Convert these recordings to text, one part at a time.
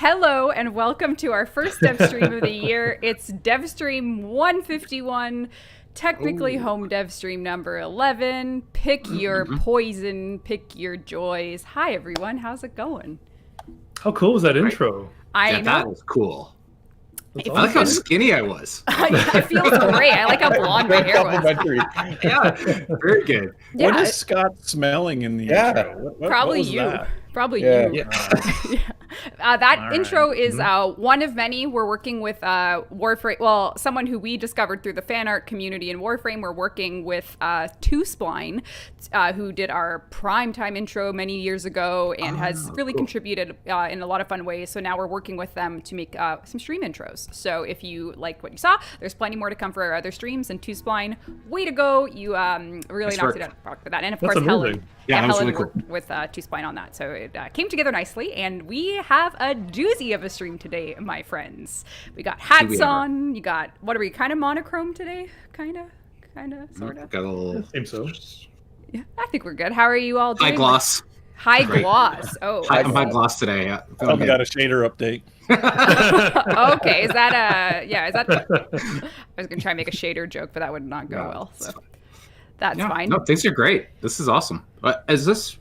Hello and welcome to our first Devstream of the year. It's Devstream 151, technically home Devstream number 11. Pick your poison, pick your joys. Hi everyone, how's it going? How cool was that intro? I know. That was cool. That's I like how awesome. skinny I was. I feel great. I like how blonde my hair was. Yeah, very good. Yeah, What is Scott smelling in the Yeah. intro? What probably was you. that? Probably Yeah. you. Yeah. That All intro right. is one of many. We're working with Warframe. Well, someone who we discovered through the fan art community in Warframe. We're working with Two Spline, who did our prime time intro many years ago and has really contributed in a lot of fun ways. So now we're working with them to make some stream intros. So if you like what you saw, there's plenty more to come for our other streams. And Two Spline, way to go! You really knocked it out of the park with that. And of That's course, amazing. Helen. Yeah, that was Helen really cool. worked with Two Spline on that. So it came together nicely, and we have a doozy of a stream today, my friends. We got hats ever? on. You got, what are we, kind of monochrome today? Kind of, sort of. Got a little Seems so. Yeah, I think we're good. How are you all doing? high gloss. High Great. gloss. Oh, I'm high gloss today. Yeah, feeling I've good. got a shader update. okay. Is that is that? I was gonna try and make a shader joke, but that would not go No, well. it's So fine. that's Yeah, fine. no, things are great. This is awesome. Is this?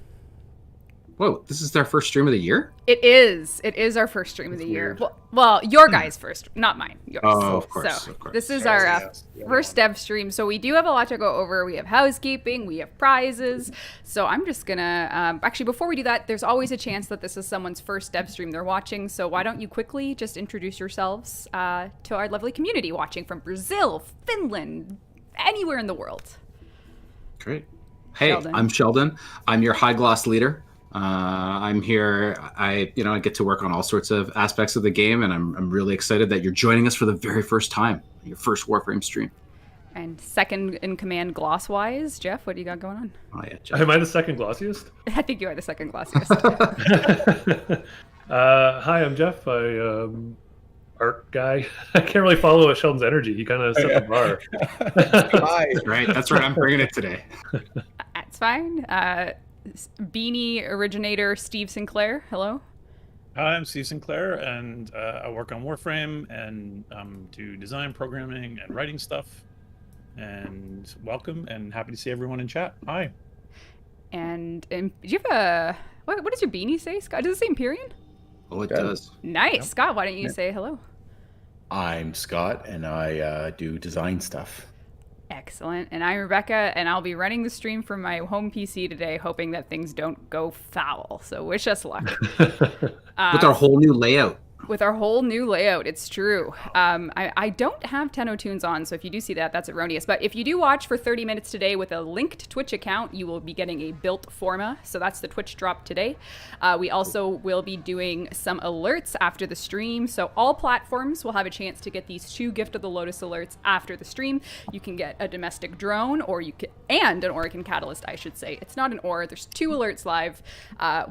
Whoa, this is their first stream of the year? It is. It is our first stream of the That's year. weird. Well, your guys' first, not mine. Yours. Oh, of course, So of course. this is our Yes, yeah, first dev stream. So we do have a lot to go over. We have housekeeping. We have prizes. So I'm just gonna actually, before we do that, there's always a chance that this is someone's first dev stream they're watching. So why don't you quickly just introduce yourselves to our lovely community watching from Brazil, Finland, anywhere in the world. Great. Hey, Sheldon. I'm Sheldon. I'm your high gloss leader. I'm here. I get to work on all sorts of aspects of the game, and I'm really excited that you're joining us for the very first time, your first Warframe stream. And second in command gloss-wise, Jeff, what do you got going on? Oh yeah, Jeff. Am I the second glossiest? I think you are the second glossiest. Hi, I'm Jeff. I art guy. I can't really follow Sheldon's energy. He kind of set the bar. Hi. That's right. I'm bringing it today. That's fine. Beanie originator Steve Sinclair. Hello. Hi, I'm Steve Sinclair, and I work on Warframe and do design, programming, and writing stuff. And welcome, and happy to see everyone in chat. Hi. And do you have a what does your beanie say, Scott? Does it say Empyrean? Oh, it Yeah. does. Nice, Yep. Scott. Why don't you say hello? I'm Scott, and I do design stuff. Excellent. And I'm Rebecca, and I'll be running the stream from my home PC today, hoping that things don't go foul. So wish us luck. With our whole new layout. With our whole new layout, it's true. I don't have Tenno Tunes on, so if you do see that, that's erroneous. But if you do watch for 30 minutes today with a linked Twitch account, you will be getting a built forma. So that's the Twitch drop today. We also will be doing some alerts after the stream. So all platforms will have a chance to get these 2 Gift of the Lotus alerts after the stream. You can get a domestic drone, or you can, and an Oregon Catalyst, I should say. It's not an or. There's 2 alerts live.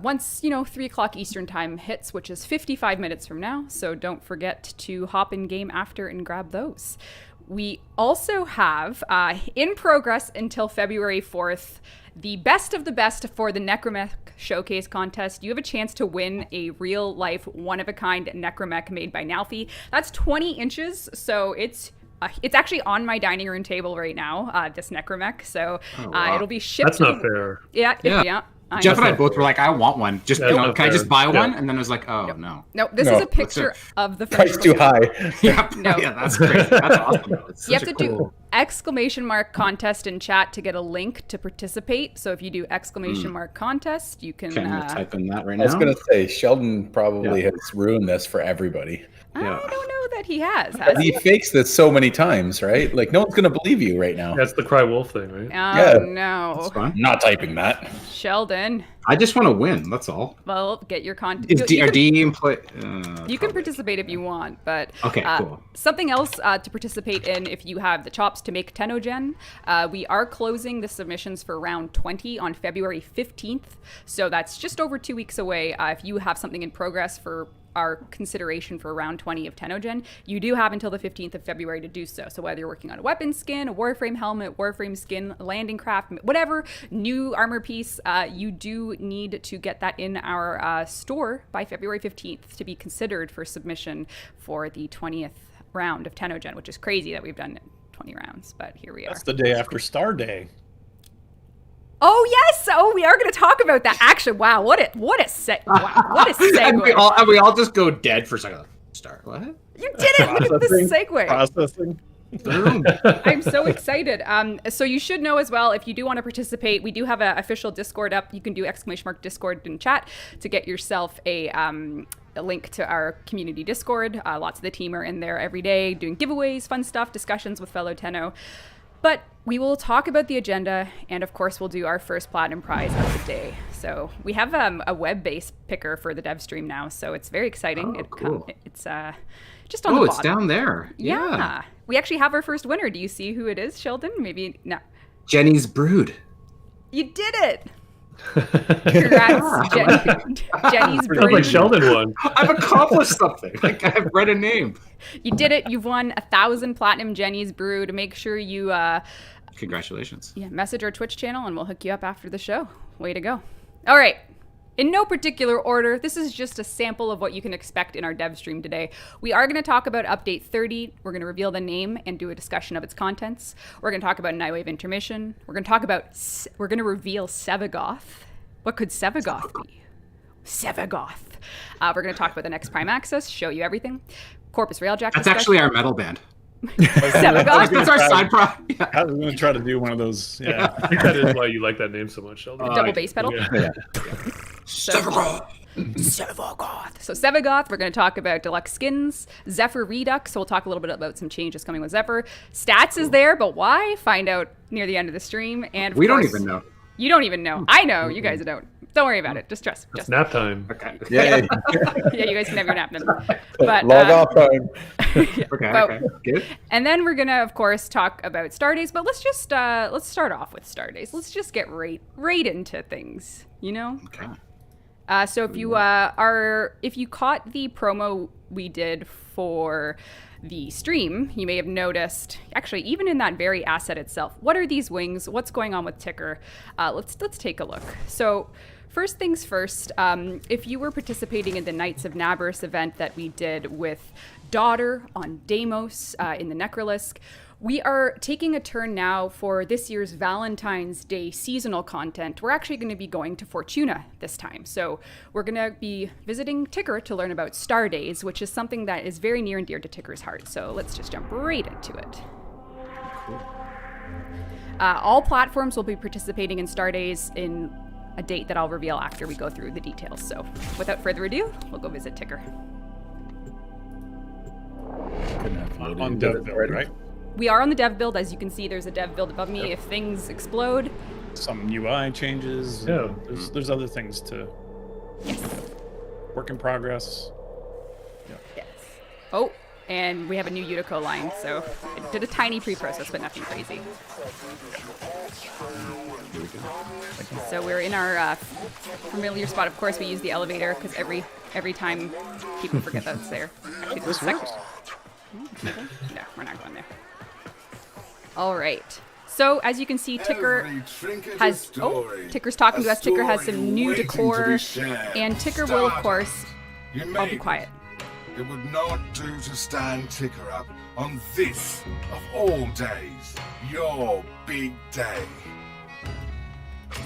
Once 3 o'clock Eastern time hits, which is 55 minutes from now, so don't forget to hop in game after and grab those. We also have in progress until February 4th the best of the best for the Necromech Showcase contest. You have a chance to win a real life one-of-a-kind Necromech made by Nalfi. That's 20 inches, so it's actually on my dining room table right now, this Necromech, so wow. It'll be shipped. That's not fair. Yeah. Yeah. I Jeff know. and I both were like, I want one. Just, Yeah, can not I fair. just buy Yeah. one? And then I was like, oh, no. No, this No, is a picture it. of the Price finished too product. high. Yeah, No. yeah, that's crazy. That's awesome. It's You have such to a do cool- exclamation mark contest in chat to get a link to participate. So if you do exclamation mark contest, you can. Okay, I'm gonna type in that right I was now. gonna say Sheldon probably Yeah. has ruined this for everybody. I Yeah. don't know that he has He he? fakes this so many times, right? Like no one's gonna believe you right now. That's the cry wolf thing, right? Oh Yeah. no, It's fine. I'm not typing that. Sheldon. I just want to win. That's all. Well, get your content. Is You are can- DM play? You can participate if you want, but Okay, cool. Something else to participate in if you have the chops to make Tennogen. We are closing the submissions for round 20 on February 15th, so that's just over 2 weeks away. If you have something in progress for our consideration for round 20 of Tenogen, you do have until the 15th of February to do so. So whether you're working on a weapon skin, a Warframe helmet, Warframe skin, landing craft, whatever new armor piece, you do need to get that in our store by February 15th to be considered for submission for the 20th round of Tenogen, which is crazy that we've done 20 rounds, but here we are. That's the day after Star Day. Oh yes! Oh, we are going to talk about that. Actually, wow, what a segue! And we all just go dead for a second. Start what? You did it! Look at this segue. Processing. I'm so excited. So you should know as well, if you do want to participate, we do have an official Discord up. You can do !Discord in chat to get yourself a link to our community Discord. Lots of the team are in there every day doing giveaways, fun stuff, discussions with fellow Tenno. But we will talk about the agenda, and of course we'll do our first platinum prize of the day. So we have a web-based picker for the Devstream now, so it's very exciting. Oh, cool. It's just on the bottom. Oh, it's down there. Yeah. We actually have our first winner. Do you see who it is, Sheldon? Maybe no. Jenny's Brood. You did it. Congrats, Jenny's Brood. Sounds like Sheldon won. I've accomplished something. Like I've read a name. You did it. You've won 1,000 platinum Jenny's Brew. To make sure you Congratulations. message our Twitch channel and we'll hook you up after the show. Way to go. All right. In no particular order, this is just a sample of what you can expect in our dev stream today. We are going to talk about Update 30. We're going to reveal the name and do a discussion of its contents. We're going to talk about Nightwave Intermission. We're going to reveal Sevagoth. What could Sevagoth be? Sevagoth. We're going to talk about the next Prime Access, show you everything. Corpus Railjack. That's actually our metal band. Sevagoth. That's our side project. Yeah. I was going to try to do one of those. Yeah. I think that is why you like that name so much, Sheldon. Double bass pedal. Yeah. Sevagoth. Sevagoth. So Sevagoth, we're going to talk about deluxe skins, Zephyr Redux, so we'll talk a little bit about some changes coming with Zephyr. Stats is there, but why? Find out near the end of the stream. And of We course, don't even know. You don't even know. I know. You guys don't. Don't worry about it. Just trust. It's nap time. Okay. Yeah. Yeah, you guys can have your nap then. But, Log off time. Okay. Good. And then we're gonna, of course, talk about Stardays. But let's just let's start off with Stardays. Let's just get right into things. You know. Okay. So if you if you caught the promo we did for the stream, you may have noticed, actually, even in that very asset itself, what are these wings? What's going on with Ticker? Let's take a look. So first things first, if you were participating in the Knights of Nabrus event that we did with Daughter on Deimos in the Necrolisk, we are taking a turn now for this year's Valentine's Day seasonal content. We're actually going to be going to Fortuna this time. So we're going to be visiting Ticker to learn about Star Days, which is something that is very near and dear to Ticker's heart. So let's just jump right into it. Cool. All platforms will be participating in Star Days in a date that I'll reveal after we go through the details. So without further ado, we'll go visit Ticker. On dev build, right? We are on the dev build. As you can see, there's a dev build above me. If things explode. Some UI changes. Yeah. There's other things to work in progress. Yes. Oh, and we have a new Utico line, so it did a tiny pre-process, but nothing crazy. So we're in our familiar spot. Of course, we use the elevator because every time people forget that it's there. Actually, This works. No, we're not going there. All right. So as you can see, Ticker has. Oh, Ticker's talking to us. Ticker has some new decor, and Ticker will, of course. I'll be quiet. It would not do to stand Ticker up on this of all days, your big day.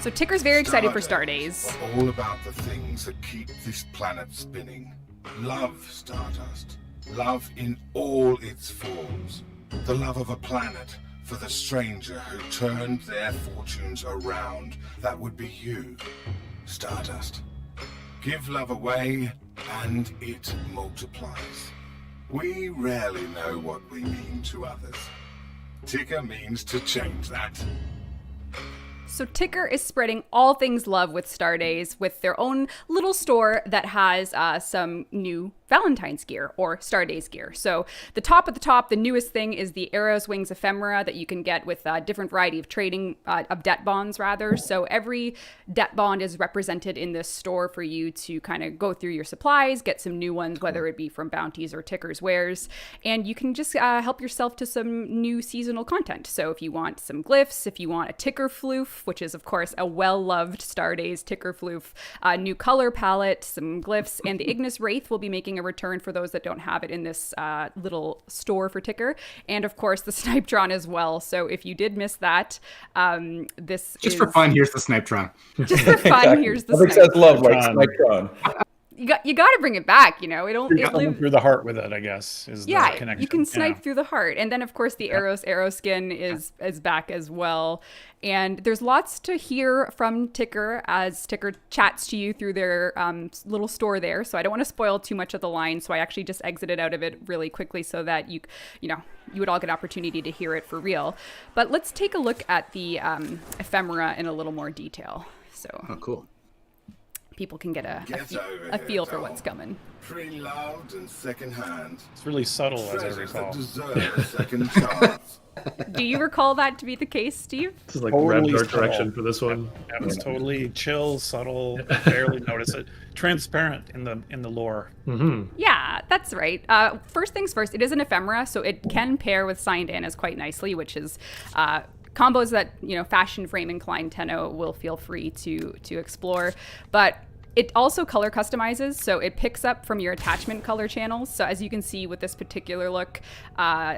So Ticker's very excited for Star Days. Are all about the things that keep this planet spinning. Love, Stardust. Love in all its forms. The love of a planet for the stranger who turned their fortunes around. That would be you, Stardust. Give love away, and it multiplies. We rarely know what we mean to others. Ticker means to change that. So Ticker is spreading all things love with Star Days with their own little store that has some new Valentine's gear or Starday's gear. So the top of the top, the newest thing is the Eros Wings Ephemera that you can get with a different variety of trading, of debt bonds rather. So every debt bond is represented in this store for you to kind of go through your supplies, get some new ones, whether it be from bounties or Ticker's wares. And you can just help yourself to some new seasonal content. So if you want some glyphs, if you want a Ticker Floof, which is of course a well-loved Starday's Ticker Floof, a new color palette, some glyphs, and the Ignis Wraithe will be making a return for those that don't have it in this little store for Ticker, and of course the Snipetron as well. So if you did miss that, this Just is for fun, here's the Snipetron. just for fun. Here's the Nothing says love like Snipetron. Snipetron. you got to bring it back. It You're going through the heart with it, I guess. Is the yeah, connection. you can snipe through the heart. And then, of course, the Eros skin is back as well. And there's lots to hear from Ticker as Ticker chats to you through their little store there. So I don't want to spoil too much of the line. So I actually just exited out of it really quickly so that you would all get opportunity to hear it for real. But let's take a look at the Ephemera in a little more detail. So Oh, cool. people can get a Over feel here, for Tom. what's coming. Pre-loved and second-hand. It's really subtle, as I Treasures recall. that deserve a second chance. Do you recall that to be the case, Steve? This is like Totally red art subtle. direction for this one. That was totally chill, subtle, barely notice it. Transparent in the lore. Mm-hmm. Yeah, that's right. First things first, it is an ephemera, so it can pair with signed Annas quite nicely, which is combos that Fashion Frame inclined Tenno will feel free to explore. But it also color customizes, so it picks up from your attachment color channels. So as you can see with this particular look,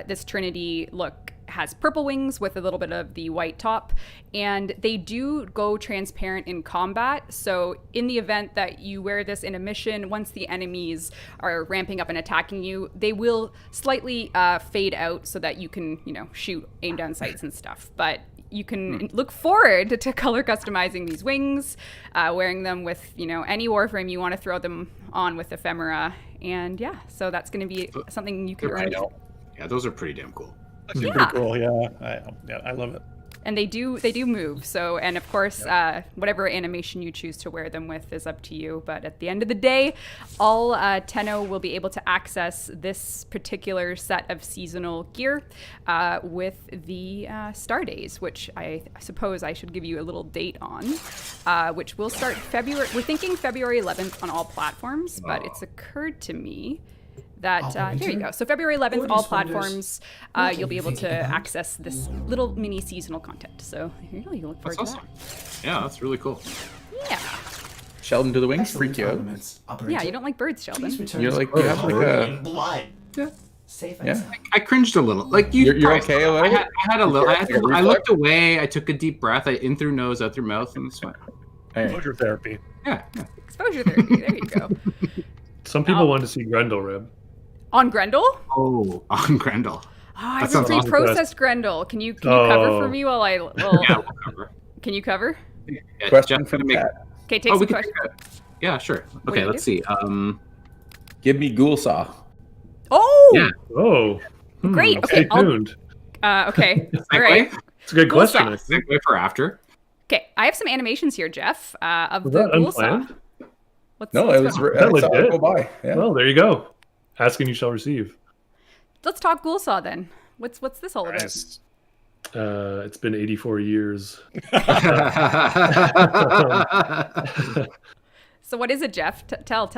this Trinity look has purple wings with a little bit of the white top, and they do go transparent in combat. So in the event that you wear this in a mission, once the enemies are ramping up and attacking you, they will slightly fade out so that you can shoot aim down sights and stuff. But you can look forward to color customizing these wings, wearing them with any Warframe you want to throw them on with Ephemera, and yeah, so that's going to be something you can earn. Yeah, those are pretty damn cool. Actually, Yeah. pretty cool. Yeah, I love it. And they do move. So, and of course, whatever animation you choose to wear them with is up to you. But at the end of the day, all Tenno will be able to access this particular set of seasonal gear with the Star Days, which I suppose I should give you a little date on, which will start February. We're thinking February 11th on all platforms, but it's occurred to me that there you go. So February 11th, all platforms, you'll be able to access this little mini seasonal content. So here you go. You look forward That's to awesome. Yeah, that's really cool. that. Yeah. Sheldon, do the wings freak you out? Yeah, you don't like birds, Sheldon. You're like, you have like a. blood. Yeah. Safe and Yeah. sound. I cringed a little. Like you. You're probably okay a saw. little? I had a little. Like a I reflex? looked away. I took a deep breath. I in through nose, out through mouth, and it's fine. Hey. Exposure therapy. Yeah. Exposure therapy. There you go. Some people want to see Grendel Rib. On Grendel? Oh, on Grendel. Oh, I That haven't sounds awesome. pre-processed Grendel. Can you cover Oh. for me while I? Well, Yeah, we'll cover. Can you cover? Yeah, Question Jeff, from the make- chat. Okay, take Oh, some we can questions. take that. Yeah, sure. do Okay, you let's do? see. Give me Ghoul Saw. Oh, Yeah. Oh, Great, okay, Stay I'll- tuned. okay. All Segue? right. It's a good Ghoul question. Saw. I think. Segue for after. Okay, I have some animations here, Jeff, of Was the that Ghoul Saw. unplanned? No, it was. going- That I saw it legit? go by. Yeah. Well, there you go. Asking you shall receive. Let's talk Ghoul Saw then. What's this all about? Nice. It's been 84 years. So what is it, Jeff? Tell.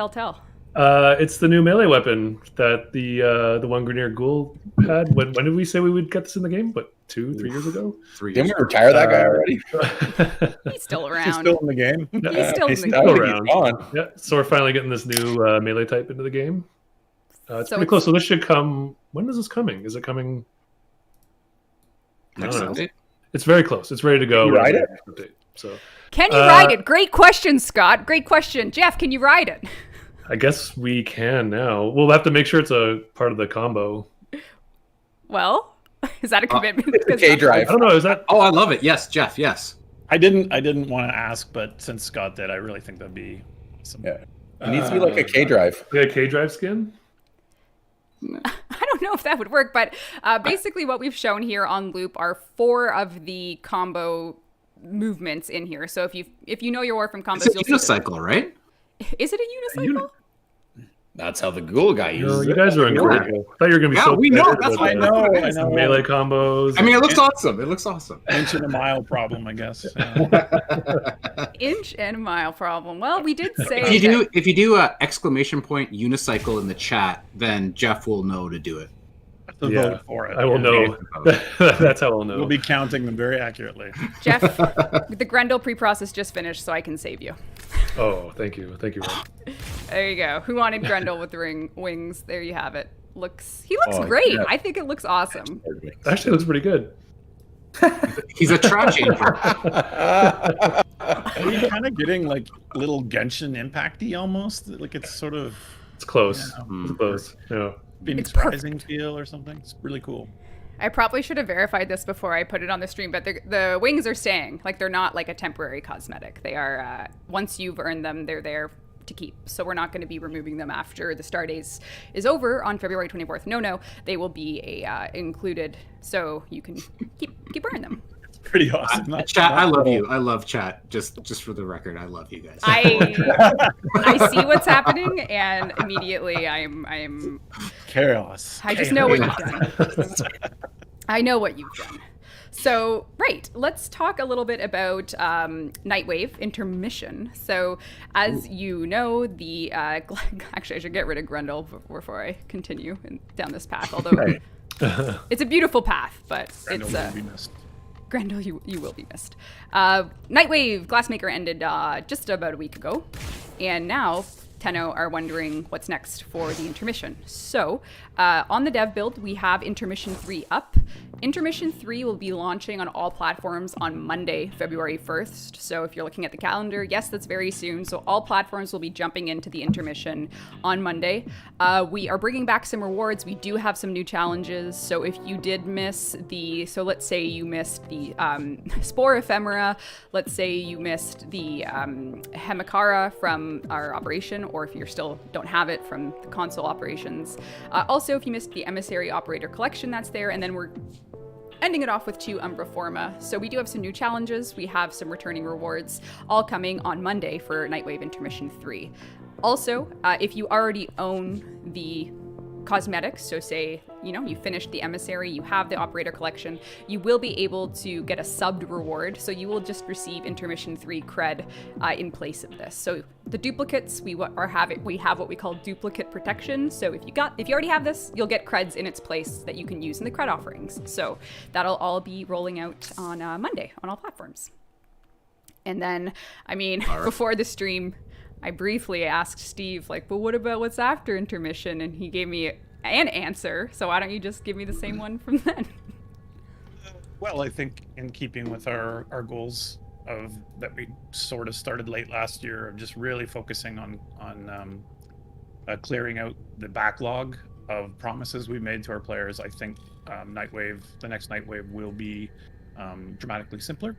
It's the new melee weapon that the one Grenier Ghoul had. When did we say we would get this in the game? What, 2-3 years ago? 3 Didn't years. we retire that guy already? He's still around. He's still in the game. He's still He's in the still game. around. gone. Yeah, so we're finally getting this new melee type into the game. It's So pretty close. So this should come. When is this coming? Is it coming? Next I don't know. update. It's very close. It's ready to go. You ride when it? the next update. So Can you ride it? Great question, Scott. Great question. Jeff, can you ride it? I guess we can now. We'll have to make sure it's a part of the combo. Well, is that a commitment? It's a Because- K I drive. don't know. Is that? Oh, I love it. Yes, Jeff. Yes. I didn't want to ask, but since Scott did, I really think that'd be awesome. Yeah. It needs to be like a K drive. Like a K drive skin? I don't know if that would work, but basically what we've shown here on Loop are 4 of the combo movements in here. So if you know your Warframe combos, It's a you'll see. unicycle, right? Is it a unicycle? That's how the ghoul guy No, uses you it. guys are ungrateful. I thought you were gonna be Yeah, so we know, excited that's about why I that. know. Melee combos. I mean, it looks awesome. It looks awesome. Inch and a mile problem, I guess. Inch and a mile problem. Well, we did say If you do a exclamation point unicycle in the chat, then Jeff will know to do it. To Yeah, vote for it. I will know. That's how I'll know. We'll be counting them very accurately. Jeff, the Grendel pre-process just finished, so I can save you. Oh, thank you, Rob. There you go. Who wanted Grendel with the wings? There you have it. He looks Oh, great. yeah. I think it looks awesome. Actually, it looks pretty good. He's a trash angel. Are you kind of getting like little Genshin impacty almost? Like it's sort of It's close. Yeah. It's close. Yeah. Phoenix It's perfect. Rising feel or something. It's really cool. I probably should have verified this before I put it on the stream, but the wings are staying. Like, they're not like a temporary cosmetic. They are, once you've earned them, they're there to keep. So we're not going to be removing them after the star days is over on February 24th. No, they will be included, so you can keep earning them. Pretty awesome. Chat, I love you. I love chat. Just for the record, I love you guys. I see what's happening, and immediately I'm Chaos. I just know what you've done. I know what you've done. So, right, let's talk a little bit about Nightwave Intermission. So, as you know, the actually, I should get rid of Grendel before I continue down this path. Although it's a beautiful path, but Grendel it's will be missed. Grendel, you will be missed. Nightwave Glassmaker ended just about a week ago, and now Tenno are wondering what's next for the intermission. So, on the dev build, we have Intermission 3 up. Intermission 3 will be launching on all platforms on Monday, February 1st. So if you're looking at the calendar, yes, that's very soon. So all platforms will be jumping into the intermission on Monday. We are bringing back some rewards. We do have some new challenges. So if you did miss so let's say you missed the Spore Ephemera, let's say you missed the Hemikara from our operation, or if you still don't have it from the console operations. Also, if you missed the Emissary Operator Collection, that's there. And then we're ending it off with 2 Umbra Forma. So we do have some new challenges. We have some returning rewards, all coming on Monday for Nightwave Intermission 3. Also, if you already own the cosmetics, so say, you finished the Emissary, you have the Operator Collection, you will be able to get a subbed reward, so you will just receive Intermission 3 cred in place of this. So the duplicates, we have what we call duplicate protection, so if you already have this, you'll get creds in its place that you can use in the cred offerings. So that'll all be rolling out on Monday on all platforms. And then, before the stream, I briefly asked Steve, but what about what's after intermission? And he gave me an answer. So why don't you just give me the same one from then? Well, I think in keeping with our goals that we sort of started late last year of just really focusing on clearing out the backlog of promises we made to our players, I think the next Nightwave will be dramatically simpler.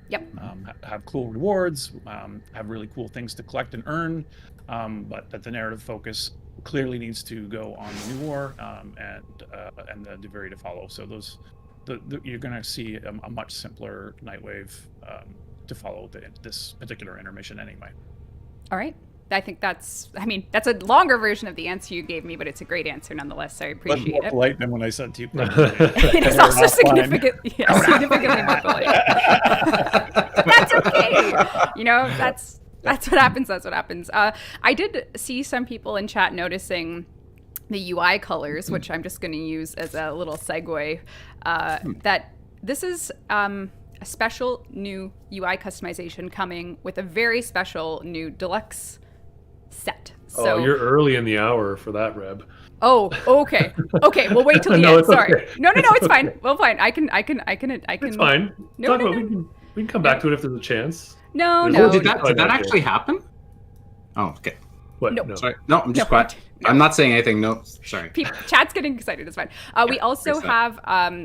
Yep. Have cool rewards, have really cool things to collect and earn, but that the narrative focus clearly needs to go on the New War and the Deveri to follow. So you're going to see a much simpler Nightwave to follow this particular intermission anyway. All right. I think that's a longer version of the answer you gave me, but it's a great answer nonetheless. So I appreciate more it. polite than when I said to you. It is also significantly more polite. That's okay. That's what happens. That's what happens. I did see some people in chat noticing the UI colors, which I'm just going to use as a little segue. That this is a special new UI customization coming with a very special new deluxe set. So, you're early in the hour for that, Reb. Oh, okay. Okay, we'll wait till the No, end. it's Sorry. okay. No, it's fine. Well, fine. I can. It's fine. No. We can come back to it if there's a chance. No. Did that actually happen? Oh, okay. What? No. No. Sorry. No, I'm just quiet. I'm not saying anything. No, sorry. Chat's getting excited. It's fine. We also have,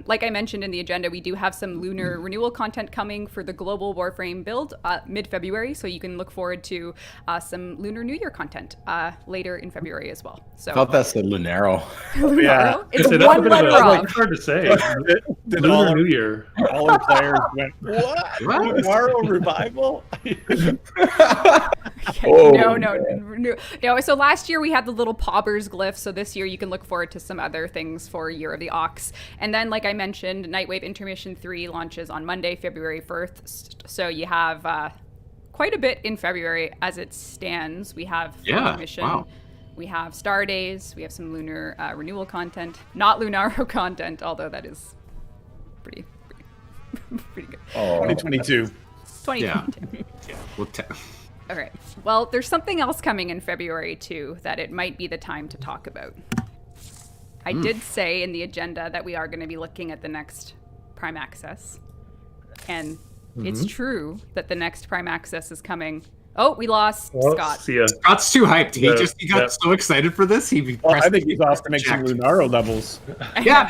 like I mentioned in the agenda, we do have some lunar renewal content coming for the global Warframe build mid-February. So you can look forward to some Lunar New Year content later in February as well. So I thought that's the Lunaro. Lunaro? It's That's one a bit of letter a- off. It's hard to say. Did Lunar New Year. all our players went, what? What? Lunaro revival? Oh, no. So last year we had the little Paubers glyph. So this year you can look forward to some other things for Year of the Ox. And then, like I mentioned, Nightwave Intermission 3 launches on Monday, February 1st. So you have quite a bit in February as it stands. We have Intermission. Wow. We have Star Days. We have some Lunar renewal content. Not Lunaro content, although that is pretty good. Oh, 2022. 2022. Yeah. All right. Well, there's something else coming in February, too, that it might be the time to talk about. I did say in the agenda that we are going to be looking at the next Prime Access. And it's true that the next Prime Access is coming. Oh, we lost Scott. See ya. Scott's too hyped. He Yeah, got so excited for this. Well, I think he's off to make some Lunaro levels. Yeah.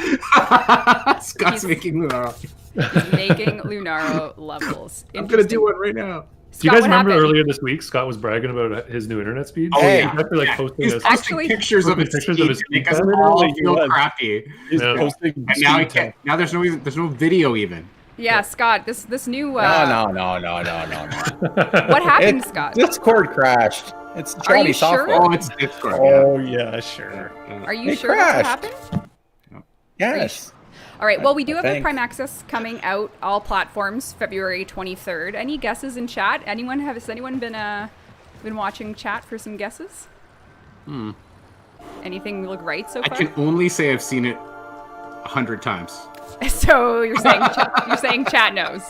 Scott's making Lunaro. He's making Lunaro levels. I'm going to do one right now. Do you guys Scott, what remember happened? earlier this week, Scott was bragging about his new internet speeds? Oh, Hey. yeah. He's actually, posting He's this. posting Actually- pictures of his Pictures speed of his to make us speed. all Literally, he feel was. crappy. He's Yeah. posting And now he speed can't. Now there's no video even. Yeah, Scott, this new... No. What happened, Scott? Discord crashed. It's Are you Johnny sure? software. Oh, it's Discord. Oh yeah, sure. Are you It sure that's what crashed. happened? Yes. All right, well, we do have the Thanks. Prime Access coming out all platforms February 23rd. Any guesses in chat? Has anyone been watching chat for some guesses? Anything look right so I far? can only say I've seen it 100 times. So you're saying chat knows.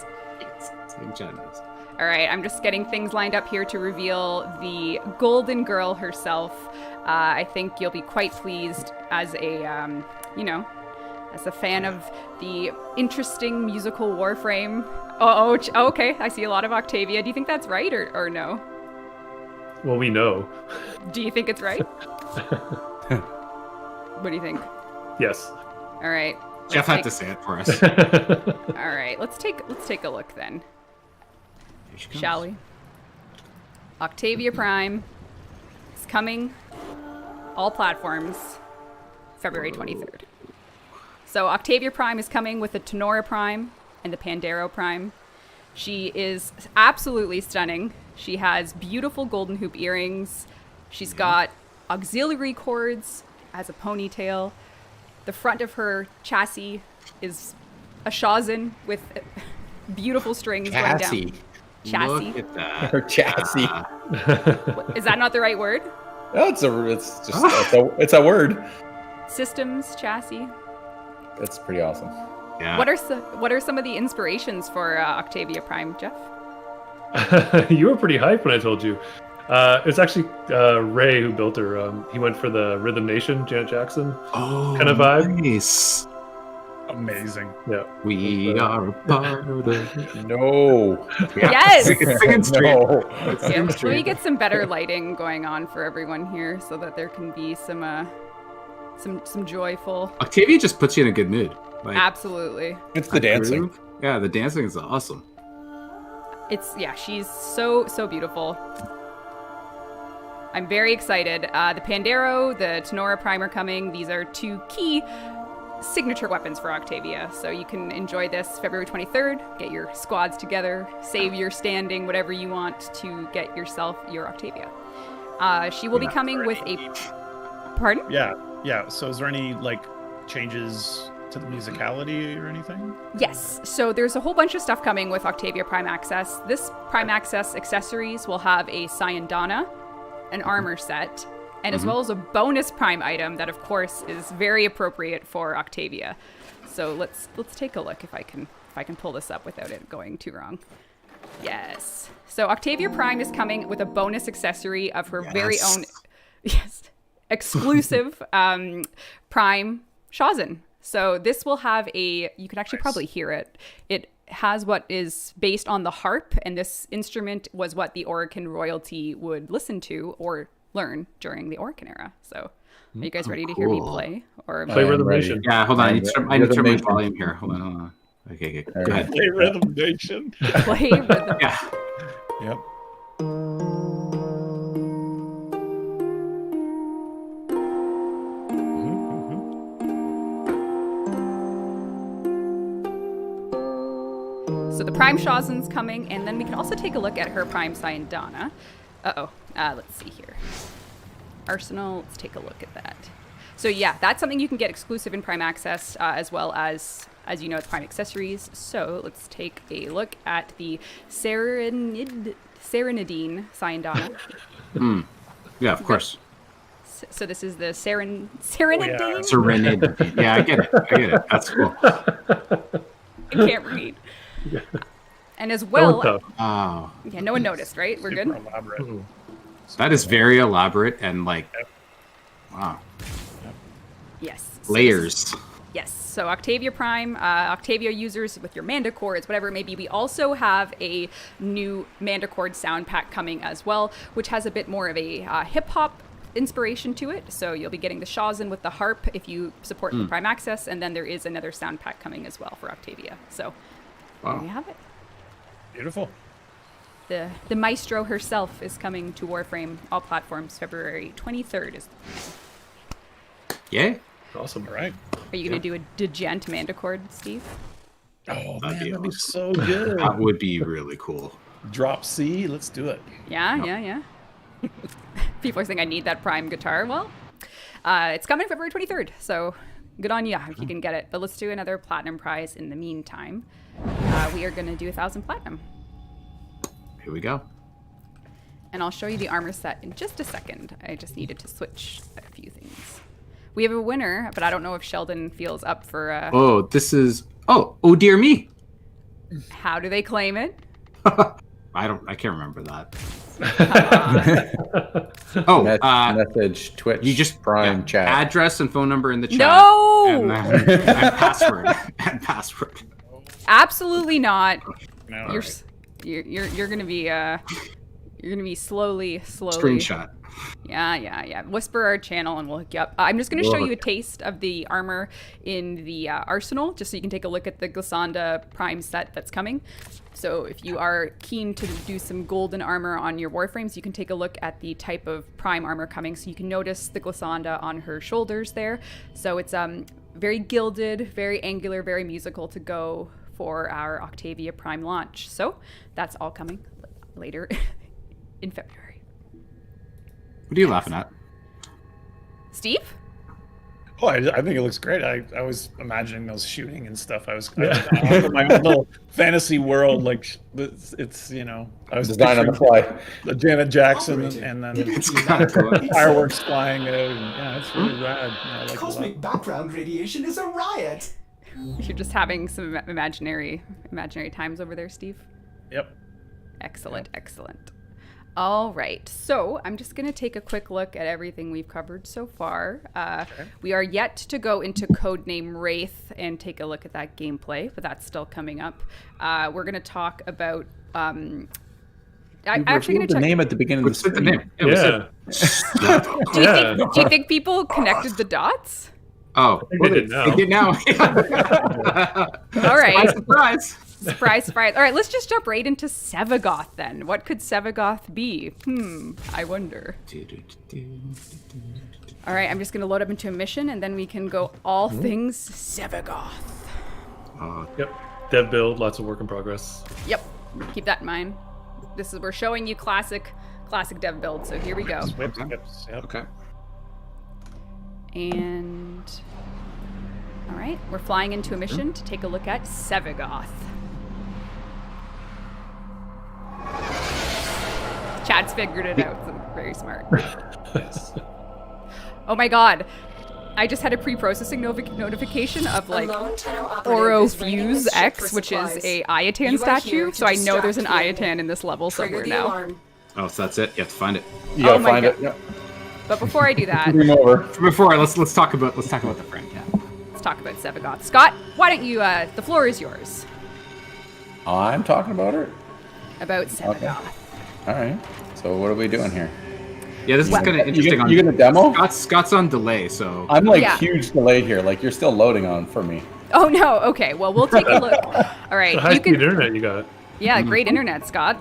Same channels. All right, I'm just getting things lined up here to reveal the Golden Girl herself. I think you'll be quite pleased as a, as a fan of the interesting musical Warframe. Okay. I see a lot of Octavia. Do you think that's right or no? Well, we know. Do you think it's right? What do you think? Yes. All right. Jeff had to say it for us. All right. Let's take a look then. Here she comes. Shall we? Octavia Prime is coming all platforms February 23rd. So Octavia Prime is coming with the Tenora Prime and the Pandero Prime. She is absolutely stunning. She has beautiful golden hoop earrings. She's got auxiliary cords as a ponytail. The front of her chassis is a Shazin with beautiful strings going Chassis. down. Chassis. Look at that. Her chassis. Is that not the right word? No, it's a word. Systems, chassis. It's pretty awesome. Yeah. What are some of the inspirations for Octavia Prime, Jeff? You were pretty hyped when I told you. It's actually Ray who built her. He went for the Rhythm Nation, Janet Jackson kind of vibe. Nice. Amazing. Yeah. We are a part of the... No. Yes! Singing Street. No. Yeah, let me get some better lighting going on for everyone here so that there can be some joyful. Octavia just puts you in a good mood. Like, Absolutely. It's the dancing. groove. Yeah, the dancing is awesome. She's so beautiful. I'm very excited. The Pandero, the Tenora Prime are coming. These are two key signature weapons for Octavia. So you can enjoy this February 23rd. Get your squads together, save your standing, whatever you want to get yourself your Octavia. She will be coming with a... Pardon? Yeah. So is there any changes to the musicality or anything? Yes. So there's a whole bunch of stuff coming with Octavia Prime Access. This Prime Access accessories will have a Syandana, an armor set, and as well as a bonus Prime item that, of course, is very appropriate for Octavia. So let's take a look if I can pull this up without it going too wrong. Yes. So Octavia Prime is coming with a bonus accessory of her very own, exclusive Prime Shazin. So this will have you can actually probably hear it. It has what is based on the harp, and this instrument was what the Orokin royalty would listen to or learn during the Orokin era. So are you guys ready to hear me play? Or Play Rhythm ready. Nation. Yeah, hold on. I need to turn my Rhythm volume here. Hold on. Okay, go ahead. Play Rhythm Nation. play Rhythm? Yeah. Yep. So the Prime Shazin's coming, and then we can also take a look at her Prime Syandana. Let's see here. Arsenal, let's take a look at that. So yeah, that's something you can get exclusive in Prime Access, as well as you know, it's Prime Accessories. So let's take a look at the Serenadine Syandana. Yeah, of course. So this is the Serenadine? Serenadine. Yeah, I get it. That's cool. I can't read. And as well... Oh. Yeah, no one noticed, right? We're Super good? elaborate. That is very elaborate and like, wow. Yes. Layers. Yes. So Octavia Prime, Octavia users with your Manticords, whatever it may be, we also have a new Manticord sound pack coming as well, which has a bit more of a hip-hop inspiration to it. So you'll be getting the Shazin with the harp if you support the Prime Access, and then there is another sound pack coming as well for Octavia. So there you have it. Beautiful. The maestro herself is coming to Warframe, all platforms, February 23rd. Is Yay. Awesome. All right. Are you going to do a Degent Manticord, Steve? Oh, That'd be that'd be awesome. so good. That would be really cool. Drop C, let's do it. Yeah. People are saying I need that Prime guitar. Well, it's coming February 23rd, so good on you if you can get it. But let's do another Platinum prize in the meantime. We are going to do 1,000 Platinum. Here we go. And I'll show you the armor set in just a second. I just needed to switch a few things. We have a winner, but I don't know if Sheldon feels up for... Oh, this is... Oh dear me. How do they claim it? I can't remember that. Message Twitch. You just Prime chat. Address and phone number in the chat. No! And password. And password. Absolutely not. No. You're gonna be you're gonna be slowly Screenshot. Yeah. Whisper our channel and we'll hook you up. I'm just gonna show you a taste of the armor in the arsenal, just so you can take a look at the Glissanda Prime set that's coming. So if you are keen to do some golden armor on your Warframes, you can take a look at the type of Prime armor coming. So you can notice the Glissanda on her shoulders there. So it's very gilded, very angular, very musical to go for our Octavia Prime launch. So that's all coming later in February. What are you laughing at? Steve? Oh, I think it looks great. I was imagining those shooting and stuff. I was off in my own little fantasy world. Like it's I was Design on the fly. the Janet Jackson and then It's kind of cool. fireworks flying out. And, yeah, it's really rad. I like it a lot. Cosmic background radiation is a riot. You're just having some imaginary times over there, Steve? Yep. Excellent. All right, so I'm just going to take a quick look at everything we've covered so far. We are yet to go into Codename Wraithe and take a look at that gameplay, but that's still coming up. We're going to talk about... I'm actually going to check... the name at the beginning of the What's the name? Yeah. Do you think people connected the dots? Oh, I think they did now. They did now. All right. Surprise. Surprise. All right, let's just jump right into Sevagoth then. What could Sevagoth be? I wonder. All right, I'm just going to load up into a mission, and then we can go all things Sevagoth. Yep. Dev build, lots of work in progress. Yep, keep that in mind. We're showing you classic dev build, so here we go. Whips. Yep. Okay. And all right, we're flying into a mission to take a look at Sevagoth. Chad's figured it out. So very smart. Oh my god. I just had a pre-processing notification of like Oro Fuse X, which is a Iatan statue. So I know there's an Iatan in this level somewhere now. Oh, so that's it. You have to find it. You gotta Oh my find God. it. Yep. But before I do that, Game over. Before let's talk about the friend. Yeah. let's talk about Sevagoth. Scott, why don't you? The floor is yours. I'm talking about her. About Sevagoth. All right. So what are we doing here? Yeah, this is kind of interesting. You gonna demo? Scott's on delay, so I'm like Yeah. huge delayed here. Like you're still loading on for me. Oh no. Okay. Well, we'll take a look. All right. The high-speed internet you got. Yeah, great internet, Scott.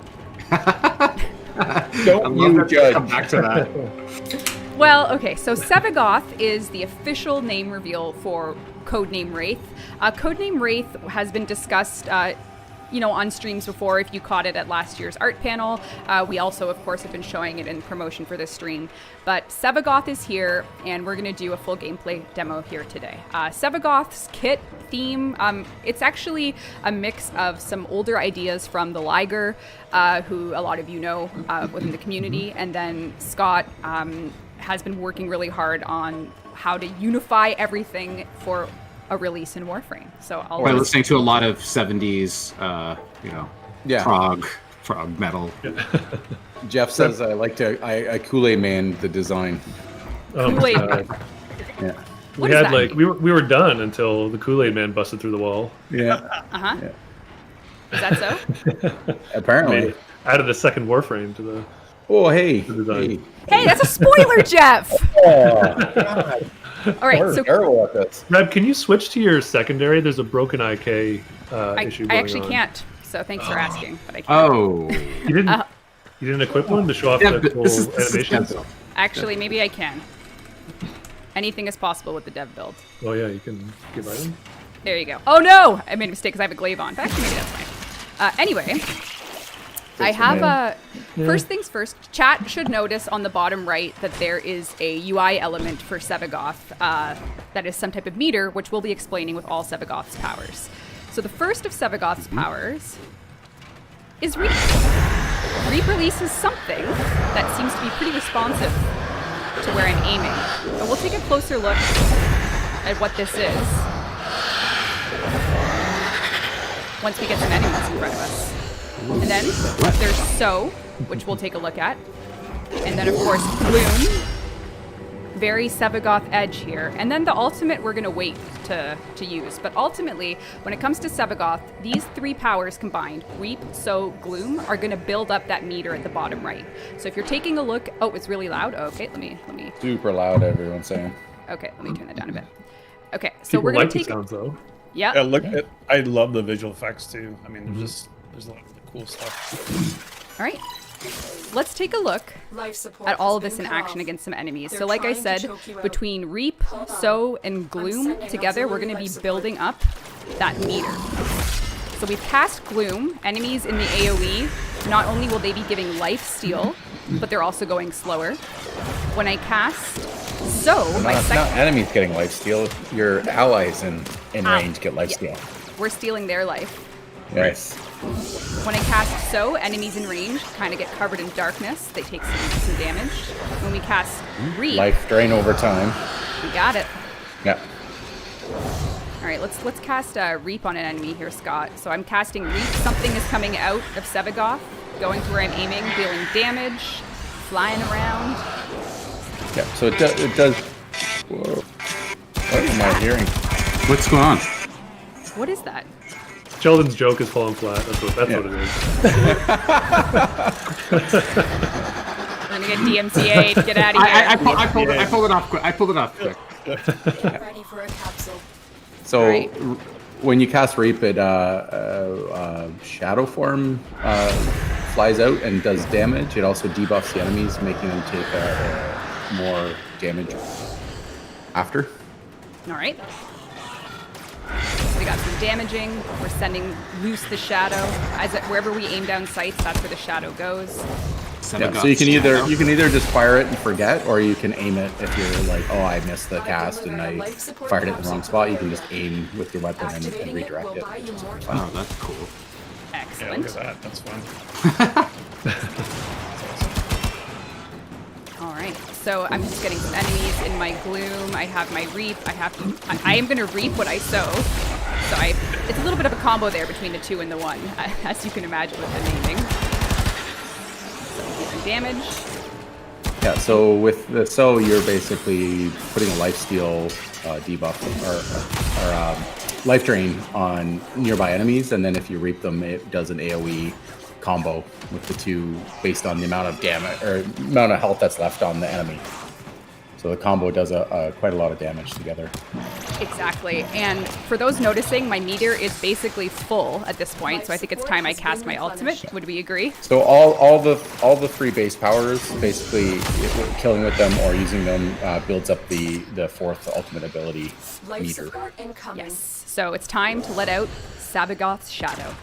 Don't you judge. Come back to that. Well, okay, so Sevagoth is the official name reveal for Codename Wraithe. Codename Wraithe has been discussed on streams before if you caught it at last year's art panel. We also, of course, have been showing it in promotion for this stream. But Sevagoth is here, and we're going to do a full gameplay demo here today. Sevagoth's kit theme, it's actually a mix of some older ideas from the Liger, who a lot of you know within the community, and then Scott has been working really hard on how to unify everything for a release in Warframe. So I'll by listening to a lot of 70s, prog metal. Jeff says I Kool-Aid man the design. Kool-Aid. Yeah. We had we were done until the Kool-Aid man busted through the wall. Yeah. Yeah. Is that so? Apparently. Added a second Warframe to the. Oh, hey. Hey, that's a spoiler, Jeff. God. All right, We're so terrible at this. Reb, can you switch to your secondary? There's a broken IK issue I going actually on. can't. So thanks for asking, but I can't. Oh. You didn't equip one to show off the cool this is animations? Actually, maybe I can. Anything is possible with the dev build. Oh yeah, you can get right in. There you go. Oh no! I made a mistake because I have a glaive on. But actually, maybe that's fine. Anyway, I have first things first. Chat should notice on the bottom right that there is a UI element for Sevagoth that is some type of meter, which we'll be explaining with all Sevagoth's powers. So the first of Sevagoth's powers is Reap. Reap releases something that seems to be pretty responsive to where I'm aiming. But we'll take a closer look at what this is once we get some enemies in front of us. And then there's So, which we'll take a look at. And then, of course, Gloom. Very Sevagoth edge here. And then the ultimate we're going to wait to use. But ultimately, when it comes to Sevagoth, these three powers combined, Reap, So, Gloom, are going to build up that meter at the bottom right. So if you're taking a look... Oh, it's really loud? Okay, let me... Super loud, everyone's saying. Okay, let me turn that down a bit. Okay, so People we're going like to the take... sounds though. Yeah. I love the visual effects too. I mean, there's a lot of cool stuff. All right. Let's take a look at all of this in action against some enemies. So like I said, between Reap, So, and Gloom together, we're going to be building up that meter. So we've cast Gloom. Enemies in the AoE, not only will they be giving life steal, but they're also going slower. When I cast So, my Not second... enemies getting lifesteal. Your allies in range get lifesteal. We're stealing their life. Yes. When I cast So, enemies in range kind of get covered in darkness. They take some damage. When we cast Reap... Life drain over time. We got it. Yeah. All right, let's cast Reap on an enemy here, Scott. So I'm casting Reap. Something is coming out of Sevagoth, going to where I'm aiming, dealing damage, flying around. Yeah, so it does... Whoa. What am I hearing? What's going on? What is that? Sheldon's joke is falling flat. That's what it is. We're gonna get DMCA to get out of here. I pulled it off quick. I pulled it off quick. Ready for a capsule. So Right. when you cast Reap, it shadow form flies out and does damage. It also debuffs the enemies, making them take more damage after. All right. So we got some damaging. We're sending loose the shadow. Wherever we aim down sights, that's where the shadow goes. Yeah, so you can either just fire it and forget, or you can aim it if you're like, oh, I missed the cast and I fired it in the wrong spot. You can just aim with your weapon and redirect it. Wow, that's cool. Yeah, Excellent. look at that. That's fun. All right, so I'm just getting some enemies in my Gloom. I have my Reap. I am gonna Reap what I sow. So it's a little bit of a combo there between the two and the one, as you can imagine with the naming. So some damage. Yeah, so with the you're basically putting a lifesteal debuff or life drain on nearby enemies, and then if you Reap them, it does an AoE combo with the two based on the amount of damage or amount of health that's left on the enemy. So the combo does quite a lot of damage together. Exactly. And for those noticing, my meter is basically full at this point, so I think it's time I cast my ultimate. Would we agree? So all the three base powers, basically killing with them or using them builds up the fourth ultimate ability meter. Yes. So it's time to let out Sevagoth's shadow.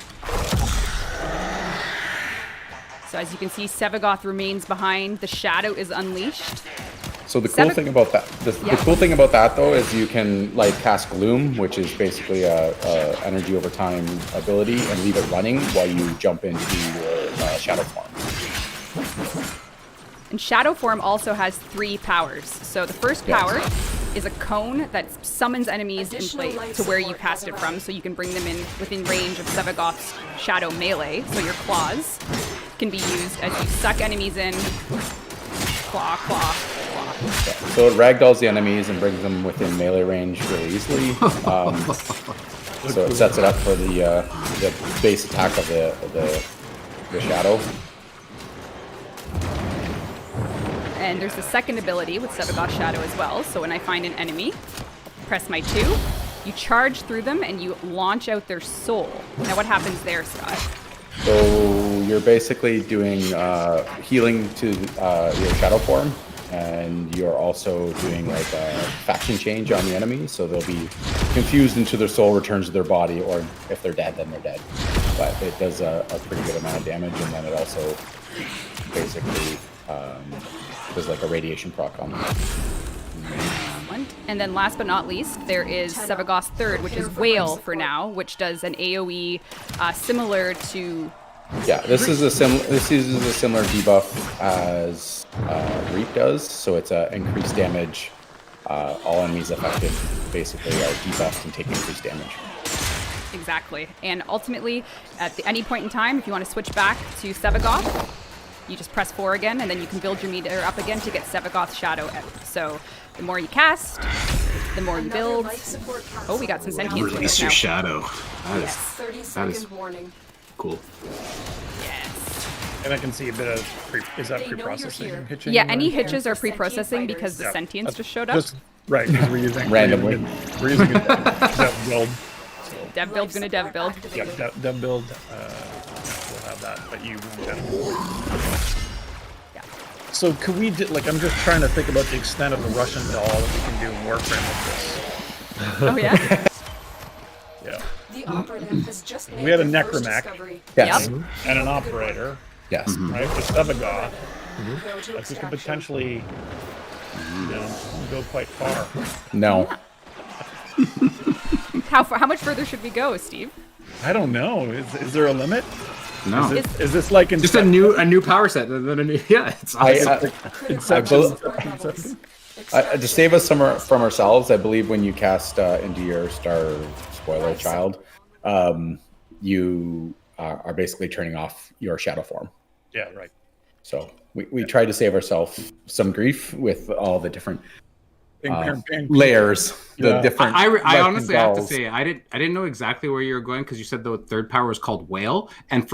So as you can see, Sevagoth remains behind. The shadow is unleashed. So the cool thing about that, the cool thing about that though, is you can like cast Gloom, which is basically a energy over time ability, and leave it running while you jump into your shadow form. And shadow form also has 3 powers. So the first power is a cone that summons enemies in place to where you cast it from, so you can bring them in within range of Sevagoth's shadow melee. So your claws can be used as you suck enemies in. Claw, claw, claw. Yeah. So it ragdolls the enemies and brings them within melee range really easily. So it sets it up for the base attack of the shadow. And there's the second ability with Sevagoth Shadow as well. So when I find an enemy, press my 2, you charge through them and you launch out their soul. Now what happens there, Scott? So you're basically doing healing to your shadow form, and you're also doing like a faction change on the enemy, so they'll be confused until their soul returns to their body, or if they're dead, then they're dead. But it does a pretty good amount of damage, and then it also basically does like a radiation proc on them. And then last but not least, there is Sevagoth's third, which is Wail for now, which does an AoE similar to... Yeah, this is a similar debuff as Reap does, so it's increased damage. All enemies affected basically are debuffed and take increased damage. Exactly. And ultimately, at any point in time, if you want to switch back to Sevagoth, you just press 4 again, and then you can build your meter up again to get Sevagoth's Shadow out. So the more you cast, the more you build. Oh, we got some sentience. Release your shadow. That is cool. Yes. And I can see a bit of is that pre-processing hitching? Yeah, any hitches are pre-processing because the sentience just showed up. Right, because we're using randomly. We're using a dev build. So, Dev build's gonna dev build. yeah, dev build. We'll have that, but you won't have. Yeah. So could we do, like, I'm just trying to think about the extent of the Russian doll that we can do in Warframe with this. Oh yeah. Yeah. The operative has just made We had a their first necromech. discovery. Yes. Yep. And an operator, Yes. right? With Sevagoth. Go to Like, we could extraction. potentially, go quite far. No. How much further should we go, Steve? I don't know. Is there a limit? No, Is this like in just a new power set. It's awesome. To save us from ourselves, I believe when you cast into your Star Spoiler Child, you are basically turning off your shadow form. Yeah, right. So we tried to save ourselves some grief with all the different layers. Yeah. The different. I honestly have to dolls. say I didn't know exactly where you were going because you said the third power is called whale, and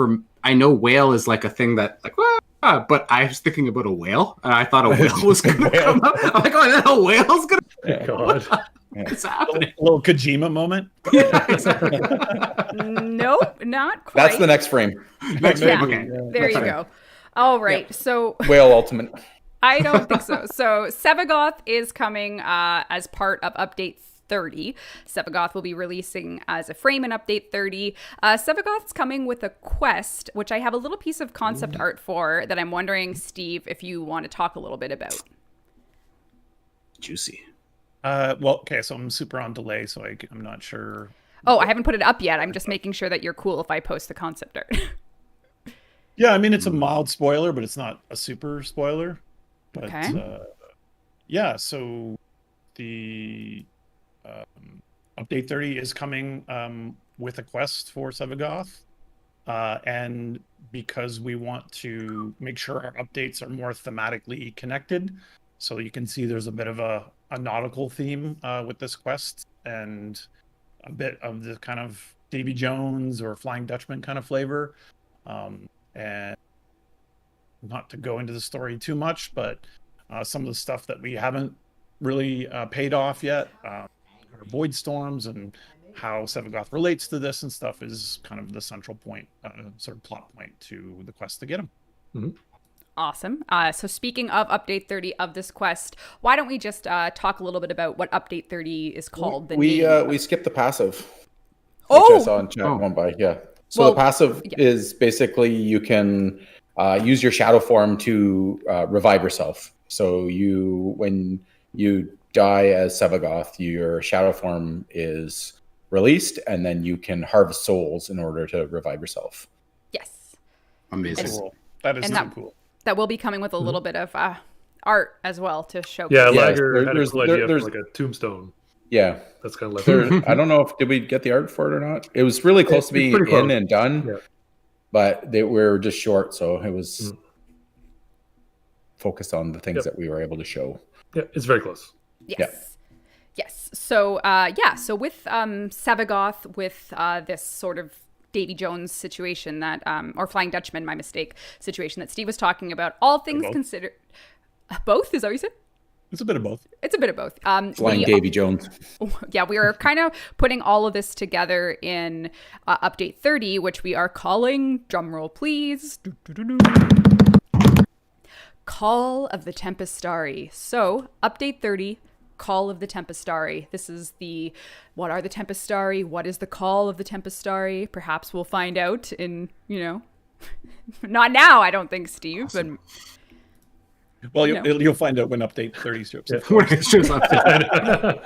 I know whale is like a thing that like. But I was thinking about a whale. I thought a whale was going to come up. I'm like, oh, a whale's going to. God. What's happening? A little Kojima moment. Yeah, exactly. Nope, not quite. That's the next frame. Next Yeah. time, okay. There you go. All right, so Whale Ultimate. I don't think so. So Sevagoth is coming as part of Update 30. Sevagoth will be releasing as a frame in Update 30. Sevagoth's coming with a quest, which I have a little piece of concept art for that I'm wondering, Steve, if you want to talk a little bit about. Juicy. Well, okay, so I'm super on delay, so I'm not sure. Oh, I haven't put it up yet. I'm just making sure that you're cool if I post the concept art. Yeah, I mean, it's a mild spoiler, but it's not a super spoiler. But, Okay. yeah, so the Update 30 is coming with a quest for Sevagoth. And because we want to make sure our updates are more thematically connected, so you can see there's a bit of a nautical theme with this quest and a bit of the kind of Davy Jones or Flying Dutchman kind of flavor. And not to go into the story too much, but some of the stuff that we haven't really paid off yet, void storms and how Sevagoth relates to this and stuff is kind of the central point, sort of plot point to the quest to get him. Mm-hmm. Awesome. So speaking of Update 30 of this quest, why don't we just talk a little bit about what Update 30 is called? We skipped the passive. Oh! Which I saw in chat going by. Yeah. So Well, the passive yeah. is basically you can use your shadow form to revive yourself. So when you die as Sevagoth, your shadow form is released, and then you can harvest souls in order to revive yourself. Yes. Amazing. Cool. That is And so that- cool. That will be coming with a little bit of art as well to show. Yeah, Yes, Lager had a there's- cool idea for there's- like a tombstone. Yeah, That's kind of left. there. I don't know if did we get the art for it or not. It was really close to It's being pretty in close. and done, Yeah. but we were just short, so it was focused on the things Yep. that we were able to show. Yeah, it's very close. Yes. Yeah. Yes. So, so with Sevagoth, with this sort of Davy Jones situation that, or Flying Dutchman, my mistake, situation that Steve was talking about, all things Both. considered. Both? Is that what you said? It's a bit of both. It's a bit of both. Flying we- Davy Jones. Yeah, we are kind of putting all of this together in update 30, which we are calling, drumroll please, Call of the Tempestari. So, update 30, Call of the Tempestari. This is the, what are the Tempestari? What is the Call of the Tempestari? Perhaps we'll find out in, not now, I don't think, Steve, Awesome. Well, No. you'll find out when update 30 strips. Yeah. When it shows up. but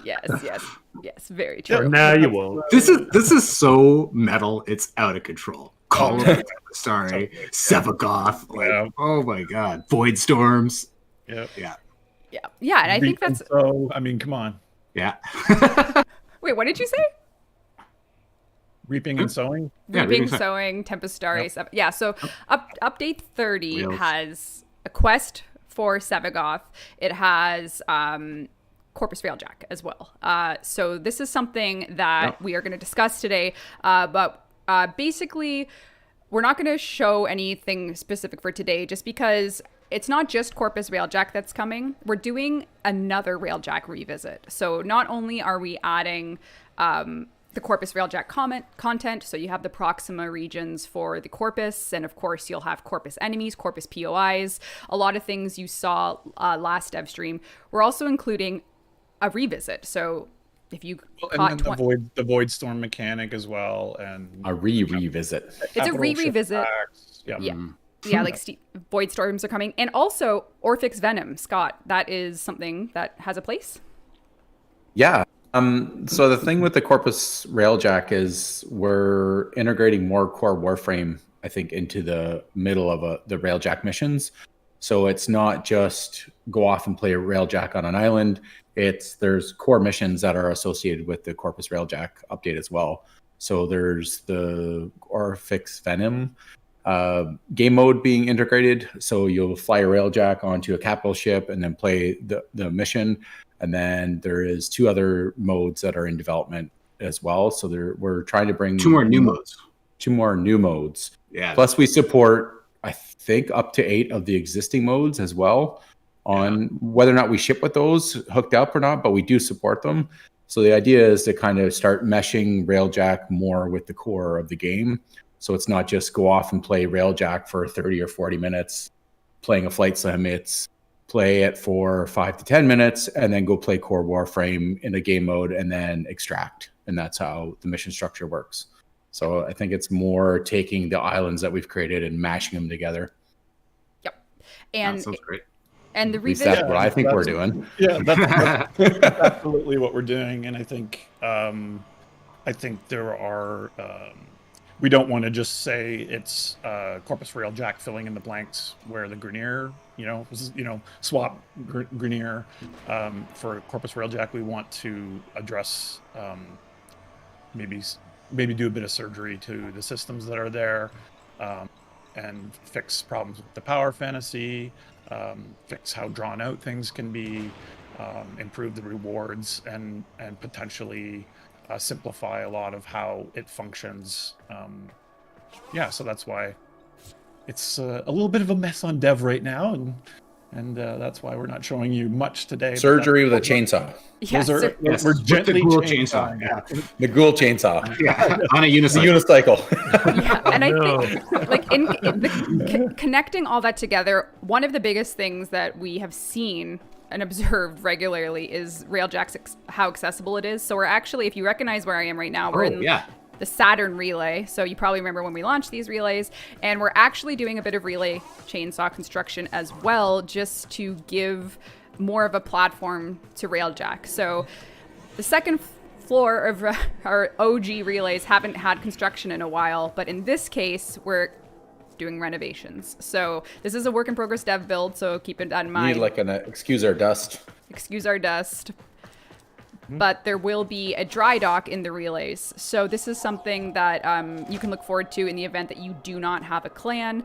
yes, very true. Now you won't. This is so metal. It's out of control. Call of the Tempestari, Sevagoth. Like, Yeah. oh my god, Void Storms. Yep. Yeah, Yeah, and I think that's, So, I mean, come on. yeah. wait, what did you say? Reaping and sowing. Yeah, Reaping, reaping, sowing, Tempestari. Yeah, so update 30 Wheels. has a quest for Sevagoth. It has Corpus Railjack as well. So this is something that we are going to discuss today. But basically, we're not going to show anything specific for today just because it's not just Corpus Railjack that's coming. We're doing another Railjack revisit. So not only are we adding the Corpus Railjack content, so you have the Proxima regions for the Corpus, and of course you'll have Corpus enemies, Corpus POIs, a lot of things you saw last Devstream. We're also including a revisit. So if you caught And then the void storm mechanic as well, and A revisit. it's a capital revisit. shipwrecks. Yeah. Yeah. Yeah, like Void Storms are coming. And also Orphix Venom, Scott. That is something that has a place. Yeah. So the thing with the Corpus Railjack is we're integrating more core Warframe, I think, into the middle of the Railjack missions. So it's not just go off and play a Railjack on an island. There's core missions that are associated with the Corpus Railjack update as well. So there's the Orphix Venom game mode being integrated. So you'll fly a Railjack onto a capital ship and then play the mission. And then there is 2 other modes that are in development as well. So we're trying to bring 2 more new modes. 2 more new modes. Yeah. Plus we support, I think, up to 8 of the existing modes as well. On whether or not we ship with those hooked up or not, but we do support them. So the idea is to kind of start meshing Railjack more with the core of the game. So it's not just go off and play Railjack for 30 or 40 minutes playing a flight sim. It's play it for 5 to 10 minutes and then go play core Warframe in a game mode and then extract. And that's how the mission structure works. So I think it's more taking the islands that we've created and mashing them together. Yep. That And sounds great. and the At least revisit. that's what I think we're doing. Yeah, that's absolutely what we're doing, and I think there are. We don't want to just say it's Corpus Railjack filling in the blanks where the Grenier, swap Grenier for Corpus Railjack. We want to address maybe do a bit of surgery to the systems that are there, and fix problems with the power fantasy. Fix how drawn out things can be, improve the rewards, and potentially simplify a lot of how it functions. So that's why it's a little bit of a mess on dev right now, and that's why we're not showing you much today. Surgery with a chainsaw. Yeah, We're With the gently ghoul chainsawing. chainsaw. The ghoul chainsaw. Yeah, on a It's a unicycle. unicycle. Yeah, and no. I think, like, in the connecting all that together, one of the biggest things that we have seen and observed regularly is Railjack's how accessible it is. So we're actually, if you recognize where I am right now, we're in the Saturn relay. So you probably remember when we launched these relays, and we're actually doing a bit of relay chainsaw construction as well, just to give more of a platform to Railjack. So the second floor of our OG relays haven't had construction in a while, but in this case, we're doing renovations. So this is a work in progress dev build, so keep that in We mind. need like an excuse our dust. Excuse our dust. But there will be a dry dock in the relays. So this is something that you can look forward to in the event that you do not have a clan.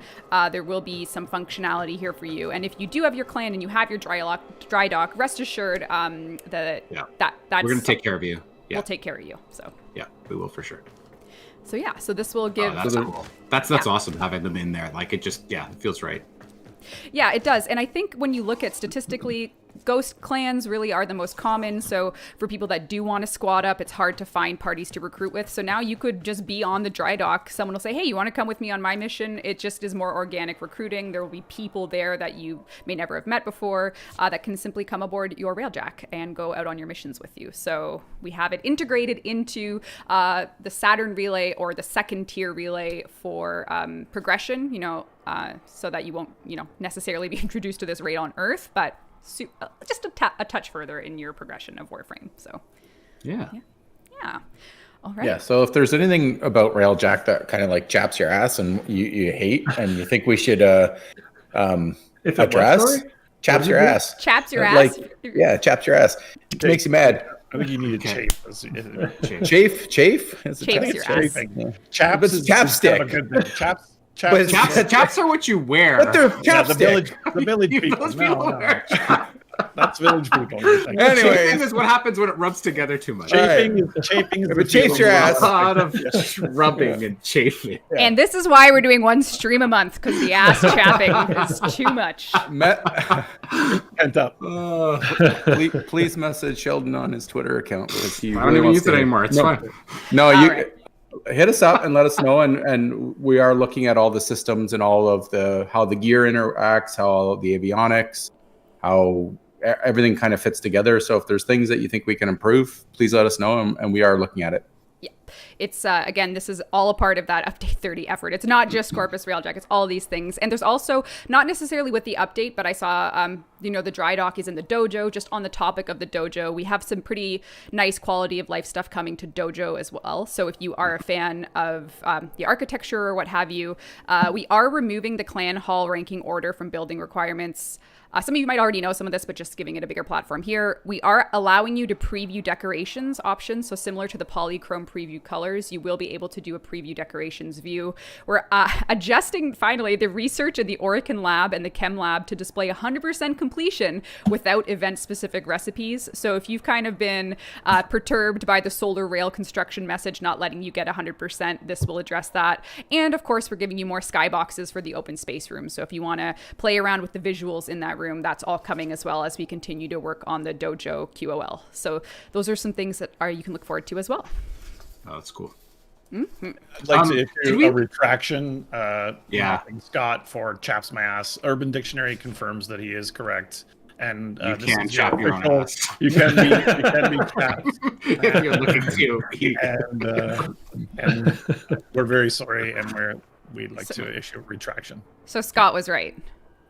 There will be some functionality here for you. And if you do have your clan and you have your dry dock, rest assured that's We're going to take care of you. Yeah. We'll take care of you. So Yeah, we will for sure. so yeah, so this will give That's cool. That's awesome having them in there. Like it just, it feels right. Yeah, it does. And I think when you look at statistically, ghost clans really are the most common. So for people that do want to squad up, it's hard to find parties to recruit with. So now you could just be on the dry dock. Someone will say, hey, you want to come with me on my mission? It just is more organic recruiting. There will be people there that you may never have met before that can simply come aboard your Railjack and go out on your missions with you. So we have it integrated into the Saturn relay, or the second tier relay for progression, so that you won't, necessarily be introduced to this raid on Earth, but just a touch further in your progression of Warframe. So, Yeah. All right. Yeah. So if there's anything about Railjack that kind of like chaps your ass and you hate and you think we should If address, chaps your ass. Chaps your Like, ass. yeah, chaps your ass. It makes you mad. I think you need a chafe. Chafe? Is it Chafes your ass. Yeah. Chaps But it's is kind of chapstick. a good thing. Chaps. But it's Chaps are what you wear. But they're Yeah, the chapstick. village You- people. those No, people no. wear That's village people. I think. Anyways. Chafing is what happens when it rubs together too much. Chafing is If the it chafes your feeling. ass. A lot of rubbing and chafing. And this is why we're doing one stream a month, because the ass chapping is too much. Pent up. Please message Sheldon on his Twitter account because he I don't really even wants use it to- anymore. It's fine. No, All you right. hit us up and let us know, and we are looking at all the systems and all of how the gear interacts, how the avionics, how everything kind of fits together. So if there's things that you think we can improve, please let us know, and we are looking at it. Yeah. It's, again, this is all a part of that Update 30 effort. It's not just Corpus Railjack, it's all these things. And there's also, not necessarily with the update, but I saw, the dry dock is in the dojo. Just on the topic of the dojo, we have some pretty nice quality of life stuff coming to dojo as well. So if you are a fan of the architecture or what have you, we are removing the clan hall ranking order from building requirements. Some of you might already know some of this, but just giving it a bigger platform here. We are allowing you to preview decorations options. So similar to the polychrome preview colors, you will be able to do a preview decorations view. We're adjusting, finally, the research in the Orican lab and the chem lab to display 100% completion without event-specific recipes. So if you've kind of been perturbed by the solar rail construction message not letting you get 100%, this will address that. And of course, we're giving you more skyboxes for the open space room. So if you want to play around with the visuals in that room, that's all coming as well as we continue to work on the dojo QOL. So those are some things that you can look forward to as well. Oh, that's cool. I'd like to did issue we- a retraction. Yeah. Knocking Scott for chaps my ass. Urban Dictionary confirms that he is correct. And You this can is chap your own official- ass. You can be chapped. If you're looking to. And we're very sorry, and we'd like to issue a retraction. So Scott was right.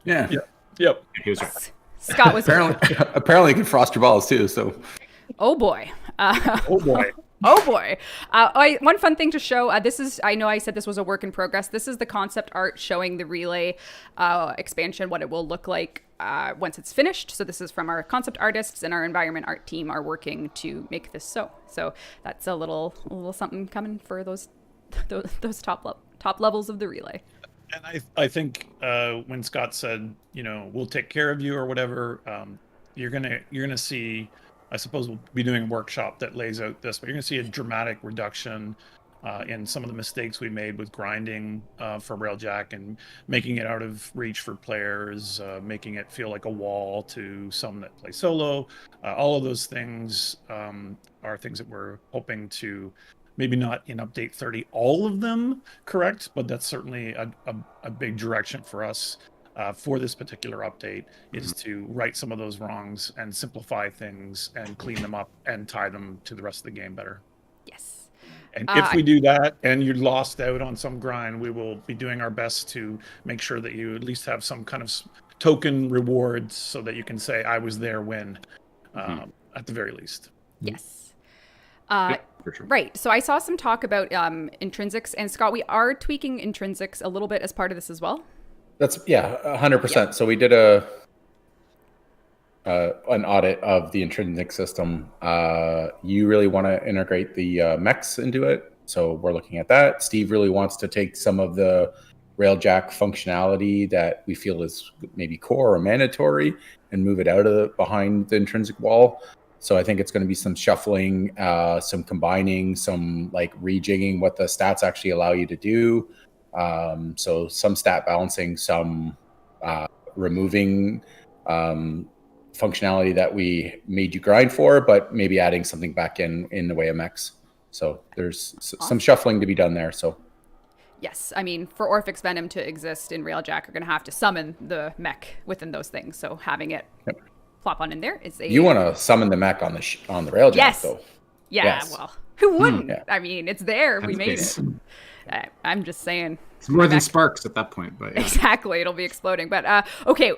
Yeah. Yep. He was right. Scott was right. Apparently, you can frost your balls too. So Oh boy. Oh boy. Oh boy. One fun thing to show, I know I said this was a work in progress. This is the concept art showing the relay expansion, what it will look like once it's finished. So this is from our concept artists, and our environment art team are working to make this so. So that's a little something coming for those top levels of the relay. And I think when Scott said, we'll take care of you or whatever, you're gonna see. I suppose we'll be doing a workshop that lays out this, but you're gonna see a dramatic reduction in some of the mistakes we made with grinding for Railjack and making it out of reach for players, making it feel like a wall to some that play solo. All of those things are things that we're hoping to. Maybe not in update 30, all of them correct, but that's certainly a big direction for us for this particular update, is to right some of those wrongs and simplify things and clean them up and tie them to the rest of the game better. Yes. And if we do that and you're lost out on some grind, we will be doing our best to make sure that you at least have some kind of token rewards so that you can say, I was there when, at the very least. Yes. For sure. Right. So I saw some talk about intrinsics. And Scott, we are tweaking intrinsics a little bit as part of this as well. That's 100%. Yeah. So we did an audit of the intrinsic system. You really want to integrate the mechs into it, so we're looking at that. Steve really wants to take some of the Railjack functionality that we feel is maybe core or mandatory and move it out of behind the intrinsic wall. So I think it's going to be some shuffling, some combining, some like rejigging what the stats actually allow you to do. So some stat balancing, some removing functionality that we made you grind for, but maybe adding something back in the way of mechs. So there's some shuffling to be done there. So Yes, I mean, for Orphix Venom to exist in Railjack, you're going to have to summon the mech within those things. So having it plop on in there is a... You want to summon the mech on the Railjack, though. Yeah, Yes. well, who wouldn't? Yeah. I mean, it's there. We made Nice. it. I'm just saying. It's more than sparks at that point, but yeah. Exactly, it'll be exploding. But okay,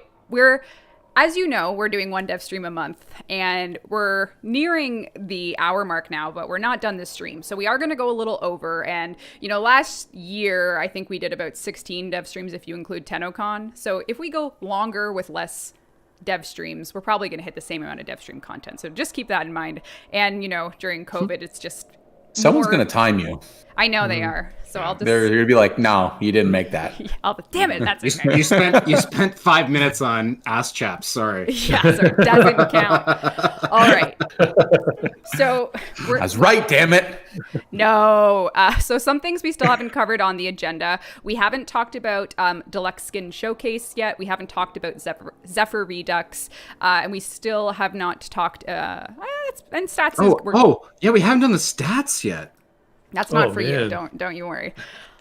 as you know, we're doing one dev stream a month, and we're nearing the hour mark now, but we're not done this stream. So we are going to go a little over. And, last year, I think we did about 16 dev streams if you include TennoCon. So if we go longer with less dev streams, we're probably going to hit the same amount of dev stream content. So just keep that in mind. And, during COVID, it's just... Someone's going to time you. I know they are. So I'll just... They're going to be like, no, you didn't make that. Damn it, that's okay. You spent 5 minutes on ass chaps. Sorry. Yeah, so it doesn't count. All right. So I was right, damn it. No. So some things we still haven't covered on the agenda. We haven't talked about Deluxe Skin Showcase yet. We haven't talked about Zephyr Redux. And we still have not talked... and stats Yeah, we haven't done the stats yet. That's not for man. you. Don't you worry.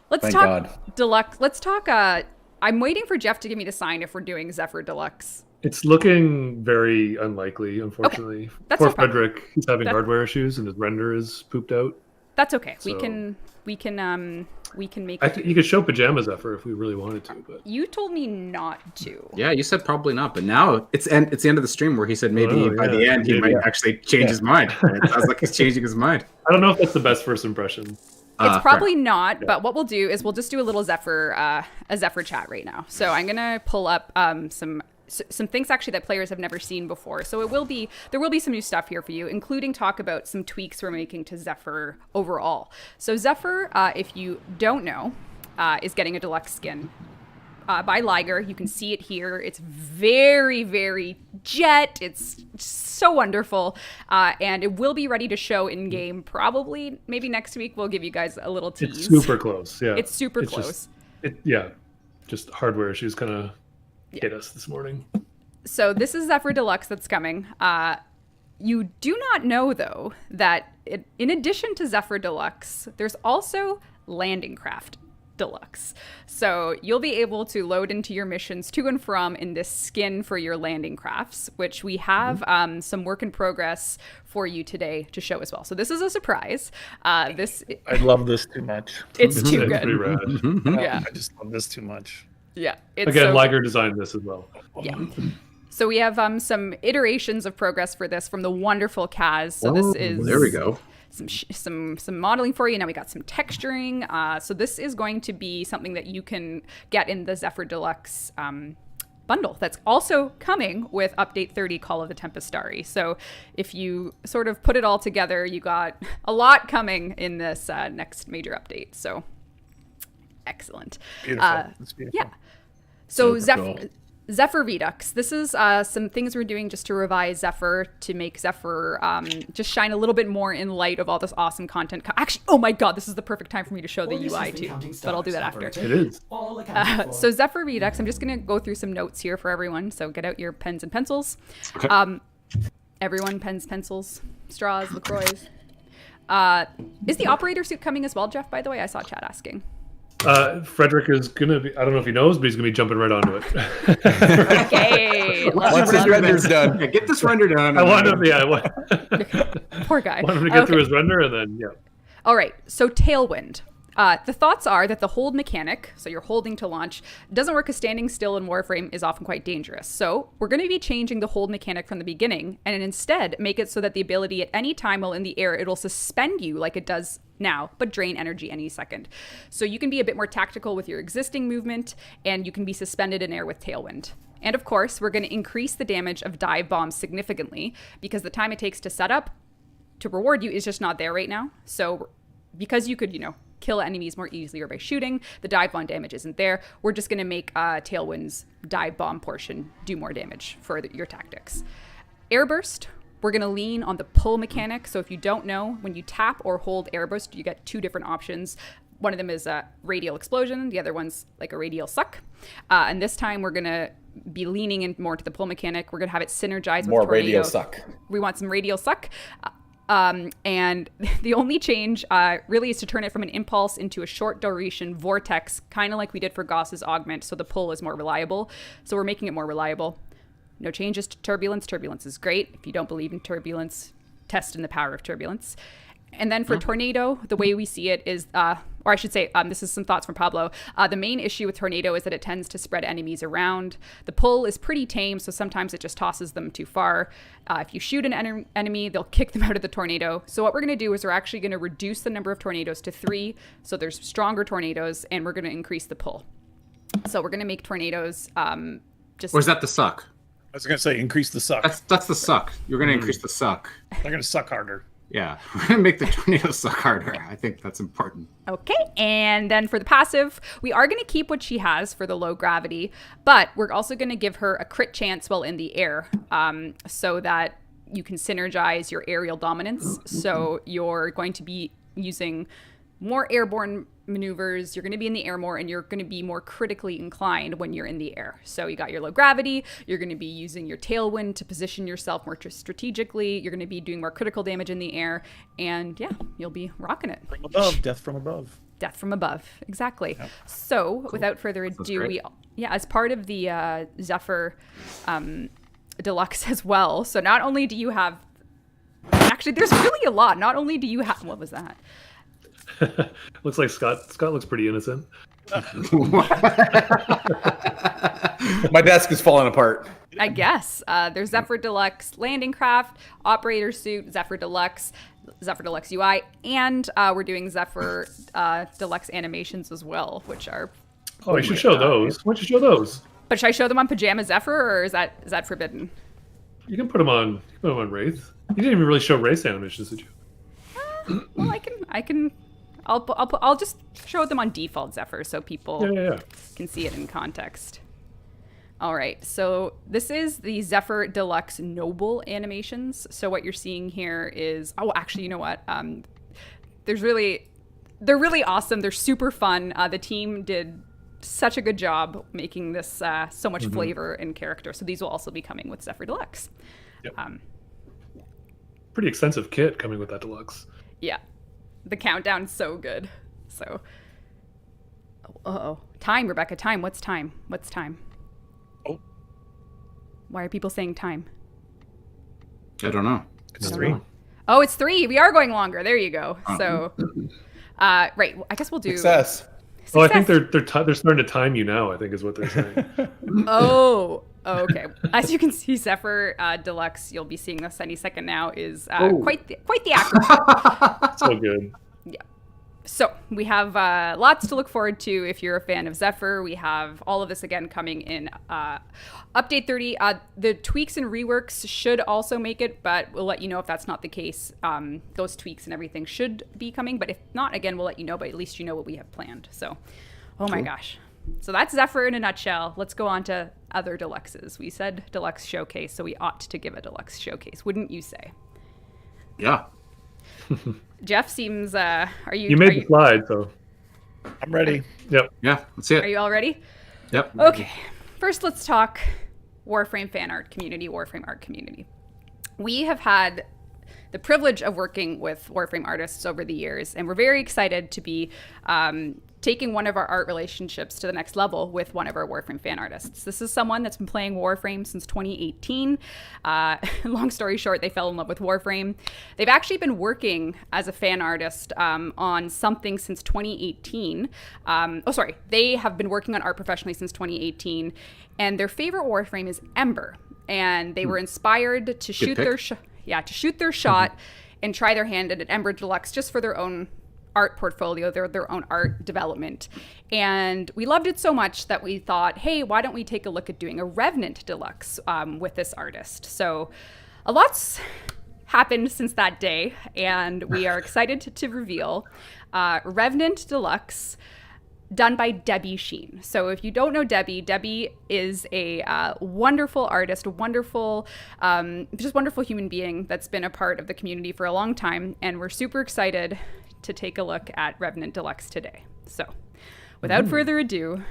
Let's Thank talk God. Deluxe. Let's talk... I'm waiting for Jeff to give me the sign if we're doing Zephyr Deluxe. It's looking very unlikely, unfortunately. That's Poor no problem. Frederick, he's having hardware issues and his render is pooped out. That's okay. So- We can make... I think you could show Pajama Zephyr if we really wanted to, but You told me not to. Yeah, you said probably not, but now it's the end of the stream where he said maybe by the end he Maybe. might actually change his mind. And it sounds like he's changing his mind. I don't know if that's the best first impression. It's probably not, but what we'll do is we'll just do a little Zephyr chat right now. So I'm gonna pull up some things actually that players have never seen before. So there will be some new stuff here for you, including talk about some tweaks we're making to Zephyr overall. So Zephyr, if you don't know, is getting a deluxe skin. By Liger. You can see it here. It's very, very jet. It's so wonderful. And it will be ready to show in game probably maybe next week. We'll give you guys a little tease. It's super close, yeah. It's super close. Just hardware issues kind of hit us this morning. So this is Zephyr Deluxe that's coming. You do not know, though, that in addition to Zephyr Deluxe, there's also Landing Craft Deluxe. So you'll be able to load into your missions to and from in this skin for your landing crafts, which we have some work in progress for you today to show as well. So this is a surprise. I love this too much. It's too It's pretty good. rad. Yeah. I just love this too much. Yeah. It's Again, so Liger designed this as well. Yeah. So we have some iterations of progress for this from the wonderful Kaz. So this is There we go. some modeling for you. Now we got some texturing. So this is going to be something that you can get in the Zephyr Deluxe bundle. That's also coming with update 30, Call of the Tempestari. So if you sort of put it all together, you got a lot coming in this next major update. So excellent. Beautiful. It's beautiful. Yeah. So Super Zephyr Redux. This is some things we're doing just to revise Zephyr to make Zephyr just shine a little bit more in light of all this awesome content. Actually, oh my god, this is the perfect time for me to show the UI too, but I'll do that after. It is. So Zephyr Redux, I'm just going to go through some notes here for everyone. So get out your pens and pencils. Okay. Everyone, pens, pencils, straws, LaCroix. Is the operator suit coming as well, Jeff, by the way? I saw chat asking. Frederick is gonna be, I don't know if he knows, but he's gonna be jumping right onto it. Okay. Once his render's done. Yeah, get this render done. I want him, Poor guy. want him to get through his render and then, All right, so Tailwind. The thoughts are that the hold mechanic, so you're holding to launch, doesn't work because standing still in Warframe is often quite dangerous. So we're going to be changing the hold mechanic from the beginning and instead make it so that the ability at any time while in the air, it'll suspend you like it does now, but drain energy any second. So you can be a bit more tactical with your existing movement, and you can be suspended in air with Tailwind. And of course, we're going to increase the damage of dive bombs significantly because the time it takes to set up to reward you is just not there right now. So because you could, kill enemies more easily or by shooting, the dive bomb damage isn't there. We're just going to make Tailwind's dive bomb portion do more damage for your tactics. Airburst, we're going to lean on the pull mechanic. So if you don't know, when you tap or hold Airburst, you get two different options. One of them is a radial explosion. The other one's like a radial suck. And this time we're going to be leaning in more to the pull mechanic. We're going to have it synergize with More Tornado. radial suck. We want some radial suck. And the only change really is to turn it from an impulse into a short duration vortex, kind of like we did for Goss's augment, so the pull is more reliable. So we're making it more reliable. No changes to turbulence. Turbulence is great. If you don't believe in turbulence, test in the power of turbulence. And then for Tornado, the way we see it is, or I should say, this is some thoughts from Pablo. The main issue with Tornado is that it tends to spread enemies around. The pull is pretty tame, so sometimes it just tosses them too far. If you shoot an enemy, they'll kick them out of the tornado. So what we're going to do is we're actually going to reduce the number of tornadoes to 3, so there's stronger tornadoes, and we're going to increase the pull. So we're going to make tornadoes just... Or is that the suck? I was gonna say increase the suck. That's the suck. You're gonna increase the suck. They're gonna suck harder. Yeah, we're gonna make the tornado suck harder. I think that's important. Okay, and then for the passive, we are going to keep what she has for the low gravity, but we're also going to give her a crit chance while in the air, so that you can synergize your aerial dominance. So you're going to be using more airborne maneuvers, you're going to be in the air more, and you're going to be more critically inclined when you're in the air. So you got your low gravity, you're going to be using your tailwind to position yourself more strategically, you're going to be doing more critical damage in the air, and yeah, you'll be rocking it. From above, death from above. Death from above, exactly. Yep. So without further ado, as part of the Zephyr Deluxe as well, so not only do you have, actually there's really a lot, not only do you have, what was that? Looks like Scott looks pretty innocent. My desk is falling apart. I guess. There's Zephyr Deluxe Landing Craft, Operator Suit, Zephyr Deluxe UI, and we're doing Zephyr Deluxe animations as well, which are... Oh, you should show those. Why don't you show those? But should I show them on Pajama Zephyr, or is that forbidden? You can put them on Wraithe. You didn't even really show Wraithe animations, did you? Well, I can... I'll just show them on default Zephyr so people can see it in context. All right, so this is the Zephyr Deluxe Noble animations. So what you're seeing here is, oh, actually, you know what? They're really awesome. They're super fun. The team did such a good job making this so much flavor and character. So these will also be coming with Zephyr Deluxe. Yep. Pretty extensive kit coming with that Deluxe. Yeah. The countdown's so good. So, time, Rebecca, time. What's time? Oh. Why are people saying time? I don't know. It's 3. Oh, it's 3. We are going longer. There you go. So, right. I guess we'll do Success. Oh, I think they're starting to time you now, I think is what they're saying. Oh, okay. As you can see, Zephyr Deluxe, you'll be seeing this any second now, is quite the acronym. So good. Yeah. So we have lots to look forward to if you're a fan of Zephyr. We have all of this again coming in Update 30. The tweaks and reworks should also make it, but we'll let you know if that's not the case. Those tweaks and everything should be coming, but if not, again, we'll let you know, but at least you know what we have planned. So, oh my gosh. So that's Zephyr in a nutshell. Let's go on to other deluxes. We said deluxe showcase, so we ought to give a deluxe showcase, wouldn't you say? Yeah. Jeff seems, are you... You made the slide, so... I'm ready. Yep. Yeah, let's see it. Are you all ready? Yep. Okay. First, let's talk Warframe fan art community, Warframe art community. We have had the privilege of working with Warframe artists over the years, and we're very excited to be taking one of our art relationships to the next level with one of our Warframe fan artists. This is someone that's been playing Warframe since 2018. Long story short, they fell in love with Warframe. They've actually been working as a fan artist on something since 2018. They have been working on art professionally since 2018, and their favorite Warframe is Ember. And they were inspired to shoot their shot and try their hand at an Ember Deluxe just for their own art portfolio, their own art development. And we loved it so much that we thought, hey, why don't we take a look at doing a Revenant Deluxe with this artist? So a lot's happened since that day, and we are excited to reveal Revenant Deluxe, done by Debbie Sheen. So if you don't know Debbie is a wonderful artist, wonderful human being that's been a part of the community for a long time, and we're super excited to take a look at Revenant Deluxe today. So without further ado,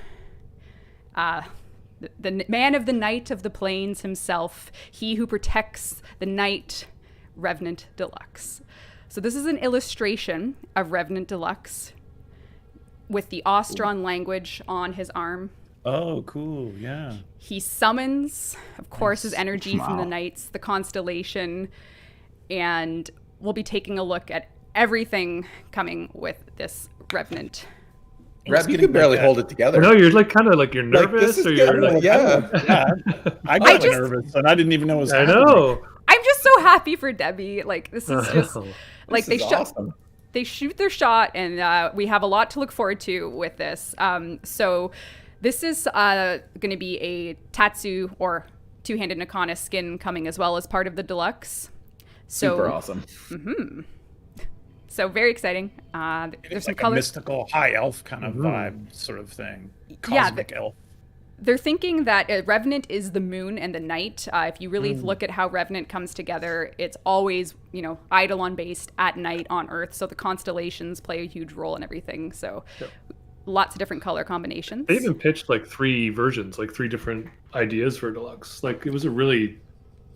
the man of the night of the plains himself, he who protects the night, Revenant Deluxe. So this is an illustration of Revenant Deluxe with the Ostron language on his arm. Oh, cool. Yeah. He summons, of course, his energy from the nights, the constellation, and we'll be taking a look at everything coming with this Revenant. Reb, you can barely hold it together. No, you're like kind of like you're nervous, or you're like, Yeah. I got nervous, and I didn't even know it was I happening. know. I'm just so happy for Debbie. Like, this is just like This is awesome. They shoot their shot, and we have a lot to look forward to with this. So this is going to be a Tatsu or two-handed Nakana skin coming as well as part of the deluxe. So, Super awesome. So very exciting. It's There's some like a colors. mystical high elf kind of vibe sort of thing. Cosmic elf. They're thinking that Revenant is the moon and the night. If you really look at how Revenant comes together, it's always, Eidolon based at night on Earth. So the constellations play a huge role in everything. So lots of different color combinations. They even pitched like 3 versions, like 3 different ideas for Deluxe. Like it was a really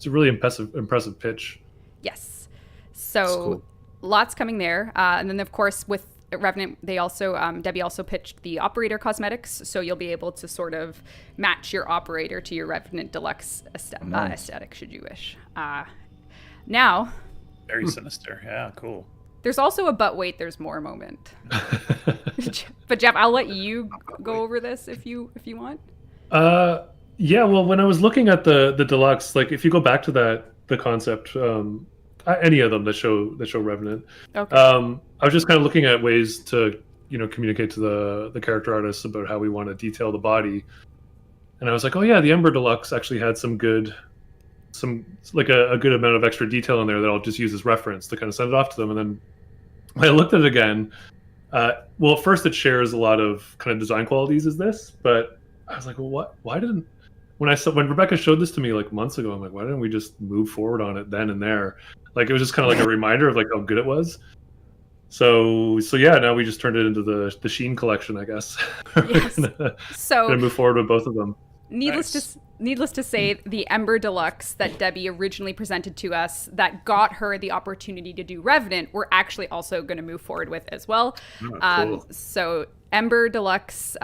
impressive pitch. Yes. So lots coming there. And then of course with Revenant, they also Debbie also pitched the operator cosmetics, so you'll be able to sort of match your operator to your Revenant Deluxe aesthetic, should you wish. Now, Very sinister. Yeah, cool. there's also a but wait, there's more moment. But Jeff, I'll let you go over this if you want. Yeah. Well, when I was looking at the Deluxe, like if you go back to the concept, any of them that show Revenant. Okay. I was just kind of looking at ways to communicate to the character artists about how we want to detail the body, and I was like, oh yeah, the Ember Deluxe actually had a good amount of extra detail in there that I'll just use as reference to kind of send it off to them. And then when I looked at it again, well, at first it shares a lot of kind of design qualities as this, but I was like, well, when Rebecca showed this to me like months ago, I'm like, why didn't we just move forward on it then and there? Like it was just kind of like a reminder of like how good it was. So yeah, now we just turned it into the Sheen collection, I guess. Yes. So gonna move forward with both of them. Needless to say, the Ember Deluxe that Debbie originally presented to us that got her the opportunity to do Revenant, we're actually also going to move forward with as well. Cool. So Ember Deluxe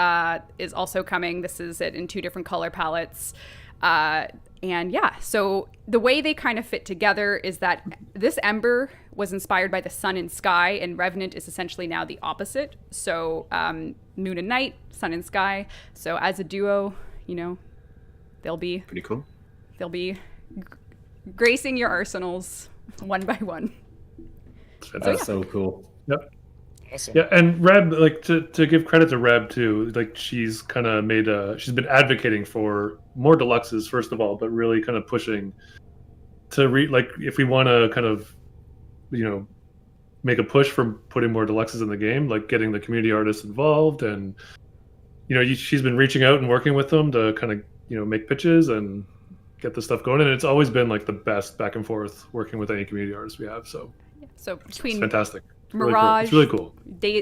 is also coming. This is it in 2 different color palettes. And yeah, so the way they kind of fit together is that this Ember was inspired by the sun and sky, and Revenant is essentially now the opposite. So moon and night, sun and sky. So as a duo, they'll be Pretty cool. They'll be gracing your arsenals one by one. That's so cool. Yep. Awesome. Yeah, and Reb, like to give credit to Reb too, like she's kind of she's been advocating for more deluxes first of all, but really kind of pushing to like if we want to kind of make a push for putting more deluxes in the game, like getting the community artists involved, and she's been reaching out and working with them to kind of make pitches and get the stuff going, and it's always been like the best back and forth working with any community artist we have. So Between it's fantastic. Mirage, it's really cool.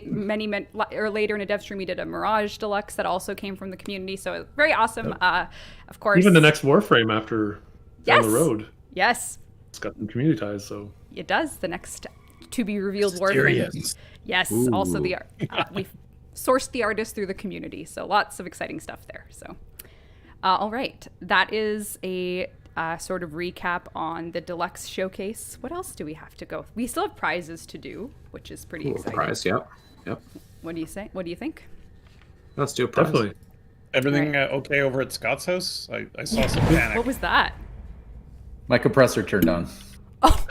Many or later in a Devstream, we did a Mirage Deluxe that also came from the community, so very awesome. Yep. Of course, Even the next Warframe after down the road, yes, it's got some community ties. So It does. The next to be revealed Mysterious. Warframe. Yes. Also the we've sourced the artist through the community, so lots of exciting stuff there. So, all right, that is a sort of recap on the deluxe showcase. What else do we have to go? We still have prizes to do, which is pretty exciting. Prize, yep. What do you say? What do you think? Let's do a prize. Definitely. Everything okay over at Scott's house? I saw some panic. What was that? My compressor turned on. Oh,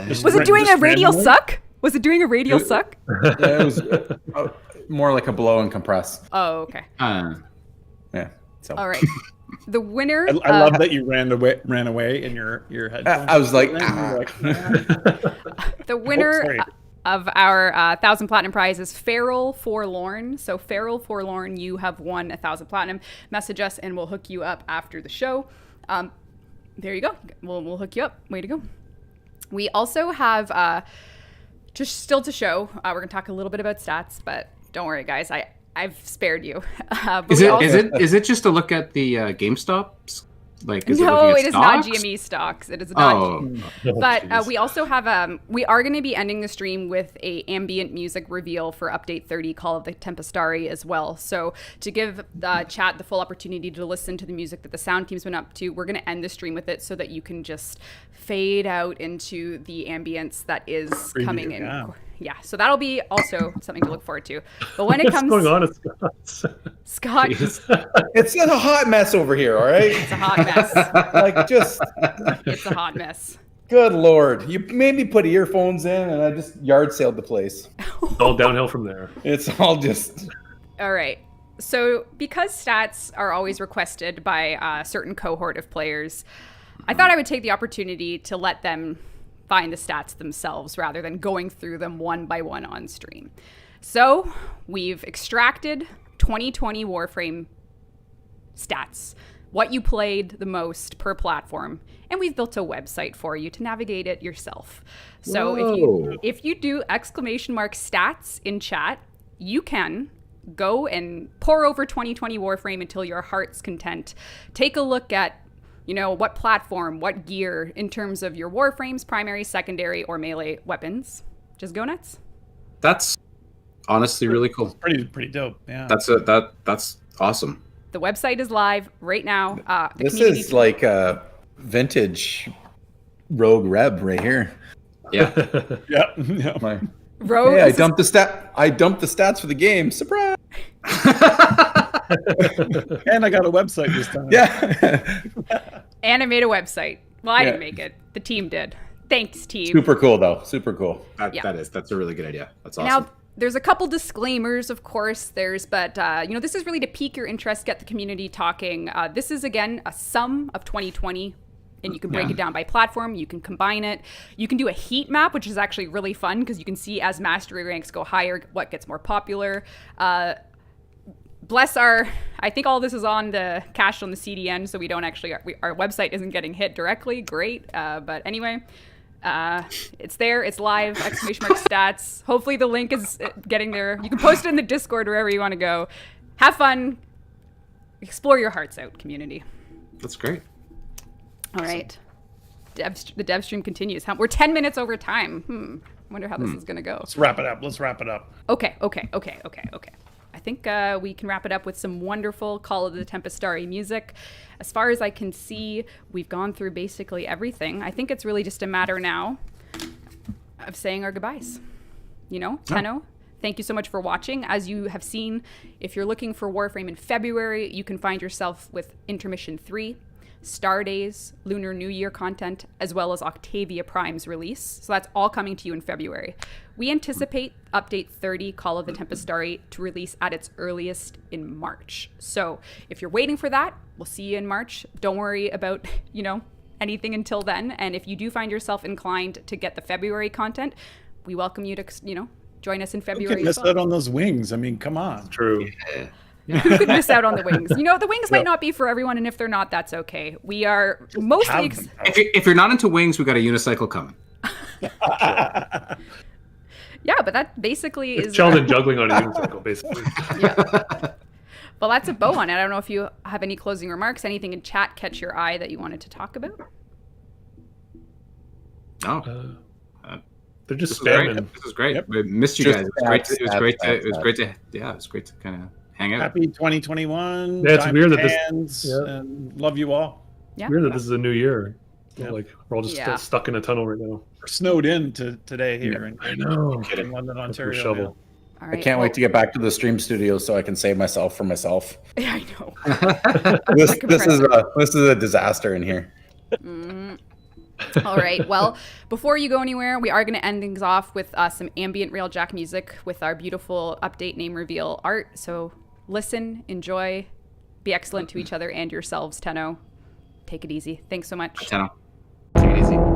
Just was it doing just a radial randomly? suck? Was it doing a radial suck? Yeah, it was more like a blow and compress. Oh, okay. Yeah. So All right. The winner. I love that you ran away in your headphones. I was like, And then you were like, The winner sorry. of our 1,000 platinum prize is Feral Forlorn. So Feral Forlorn, you have won 1,000 platinum. Message us and we'll hook you up after the show. There you go. We'll hook you up. Way to go. We also have just still to show. We're gonna talk a little bit about stats, but don't worry, guys. I've spared you. But Is we it also- is it just to look at the GameStops? Like, is No, it it is not stocks? GME stocks. It is not. Oh, But we also have we are going to be ending the stream with a ambient music reveal for update 30 Call of the Tempestari as well. So to give the chat the full opportunity to listen to the music that the sound team's been up to, we're going to end the stream with it so that you can just fade out into the ambience that is Preview, coming in. yeah. Yeah, so that'll be also something to look forward to. But when it What's comes, going on at Scott's? Scott, it's a hot mess over here. All right. it's a hot mess. Like just It's a hot mess. good Lord. You made me put earphones in, and I just yard sailed the place. It's all downhill from there. It's all just. All right. So, because stats are always requested by a certain cohort of players, I thought I would take the opportunity to let them find the stats themselves rather than going through them one by one on stream. So, we've extracted 2020 Warframe stats, what you played the most per platform, and we've built a website for you to navigate it yourself. So, Whoa. if you do !stats in chat, you can go and pour over 2020 Warframe until your heart's content. Take a look at, what platform, what gear in terms of your Warframes, primary, secondary, or melee weapons. Just go nuts. that's honestly really cool. pretty dope. Yeah. That's awesome. The website is live right now. The This community- is like a vintage Rogue Reb right here. Yeah. yeah. My, Rogue. hey, I this is- dumped the stats for the game. Surprise! And I got a website this time. Yeah. And I made a website. Well, I Yeah. didn't make it. The team did. Thanks, team. Super cool though. Super cool. Yeah. That's a really good idea. That's awesome. Now, there's a couple disclaimers, of course. But this is really to pique your interest, get the community talking. This is, again, a sum of 2020, and you can break it down by platform. You can combine it. You can do a heat map, which is actually really fun because you can see as mastery ranks go higher, what gets more popular. I think all this is on the cached on the CDN, so we don't actually, our website isn't getting hit directly. Great. But anyway, it's there. It's live. ! Stats. Hopefully the link is getting there. You can post it in the Discord, wherever you want to go. Have fun. Explore your hearts out, community. That's great. All right. The dev stream continues. We're 10 minutes over time. Wonder how this is going to go. Let's wrap it up. Okay. I think we can wrap it up with some wonderful Call of the Tempestari music. As far as I can see, we've gone through basically everything. I think it's really just a matter now of saying our goodbyes. Tenno, thank you so much for watching. As you have seen, if you're looking for Warframe in February, you can find yourself with Intermission 3, Star Days, Lunar New Year content, as well as Octavia Prime's release. So that's all coming to you in February. We anticipate update 30 Call of the Tempestari to release at its earliest in March. So if you're waiting for that, we'll see you in March. Don't worry about, anything until then. And if you do find yourself inclined to get the February content, we welcome you to, join us in You February. can as miss well. out on those wings. I mean, come on. True. Who could miss out on the wings? The wings might not be for everyone, and if they're not, that's okay. We are mostly... Have them. If you're not into wings, we got a unicycle coming. Yeah, but that basically It's is... Sheldon juggling on a unicycle, basically. Yeah. Well, that's a bow on it. I don't know if you have any closing remarks, anything in chat catch your eye that you wanted to talk about? No. They're just This was great. spamming. This was great. Yep. I missed you Just guys. It was great. stats, It was stats, great. stats, It was great to. Yeah, it was great to kind of hang out. Happy 2021. Yeah, it's time weird in that this- hands, yeah. and love you all. Yeah. Weird that this is a new year. Yeah. Like we're all just Yeah. stuck in a tunnel right now. We're snowed in today here in, I know. in London, With your Ontario. shovel. All I right. can't wait to get back to the stream studio so I can save myself from myself. Yeah, I know. This is a disaster in here. Mhm. All right. Well, before you go anywhere, we are going to end things off with some ambient Railjack music with our beautiful update name reveal art. So listen, enjoy, be excellent to each other and yourselves, Tenno. Take it easy. Thanks so much. Tenno. Take it easy.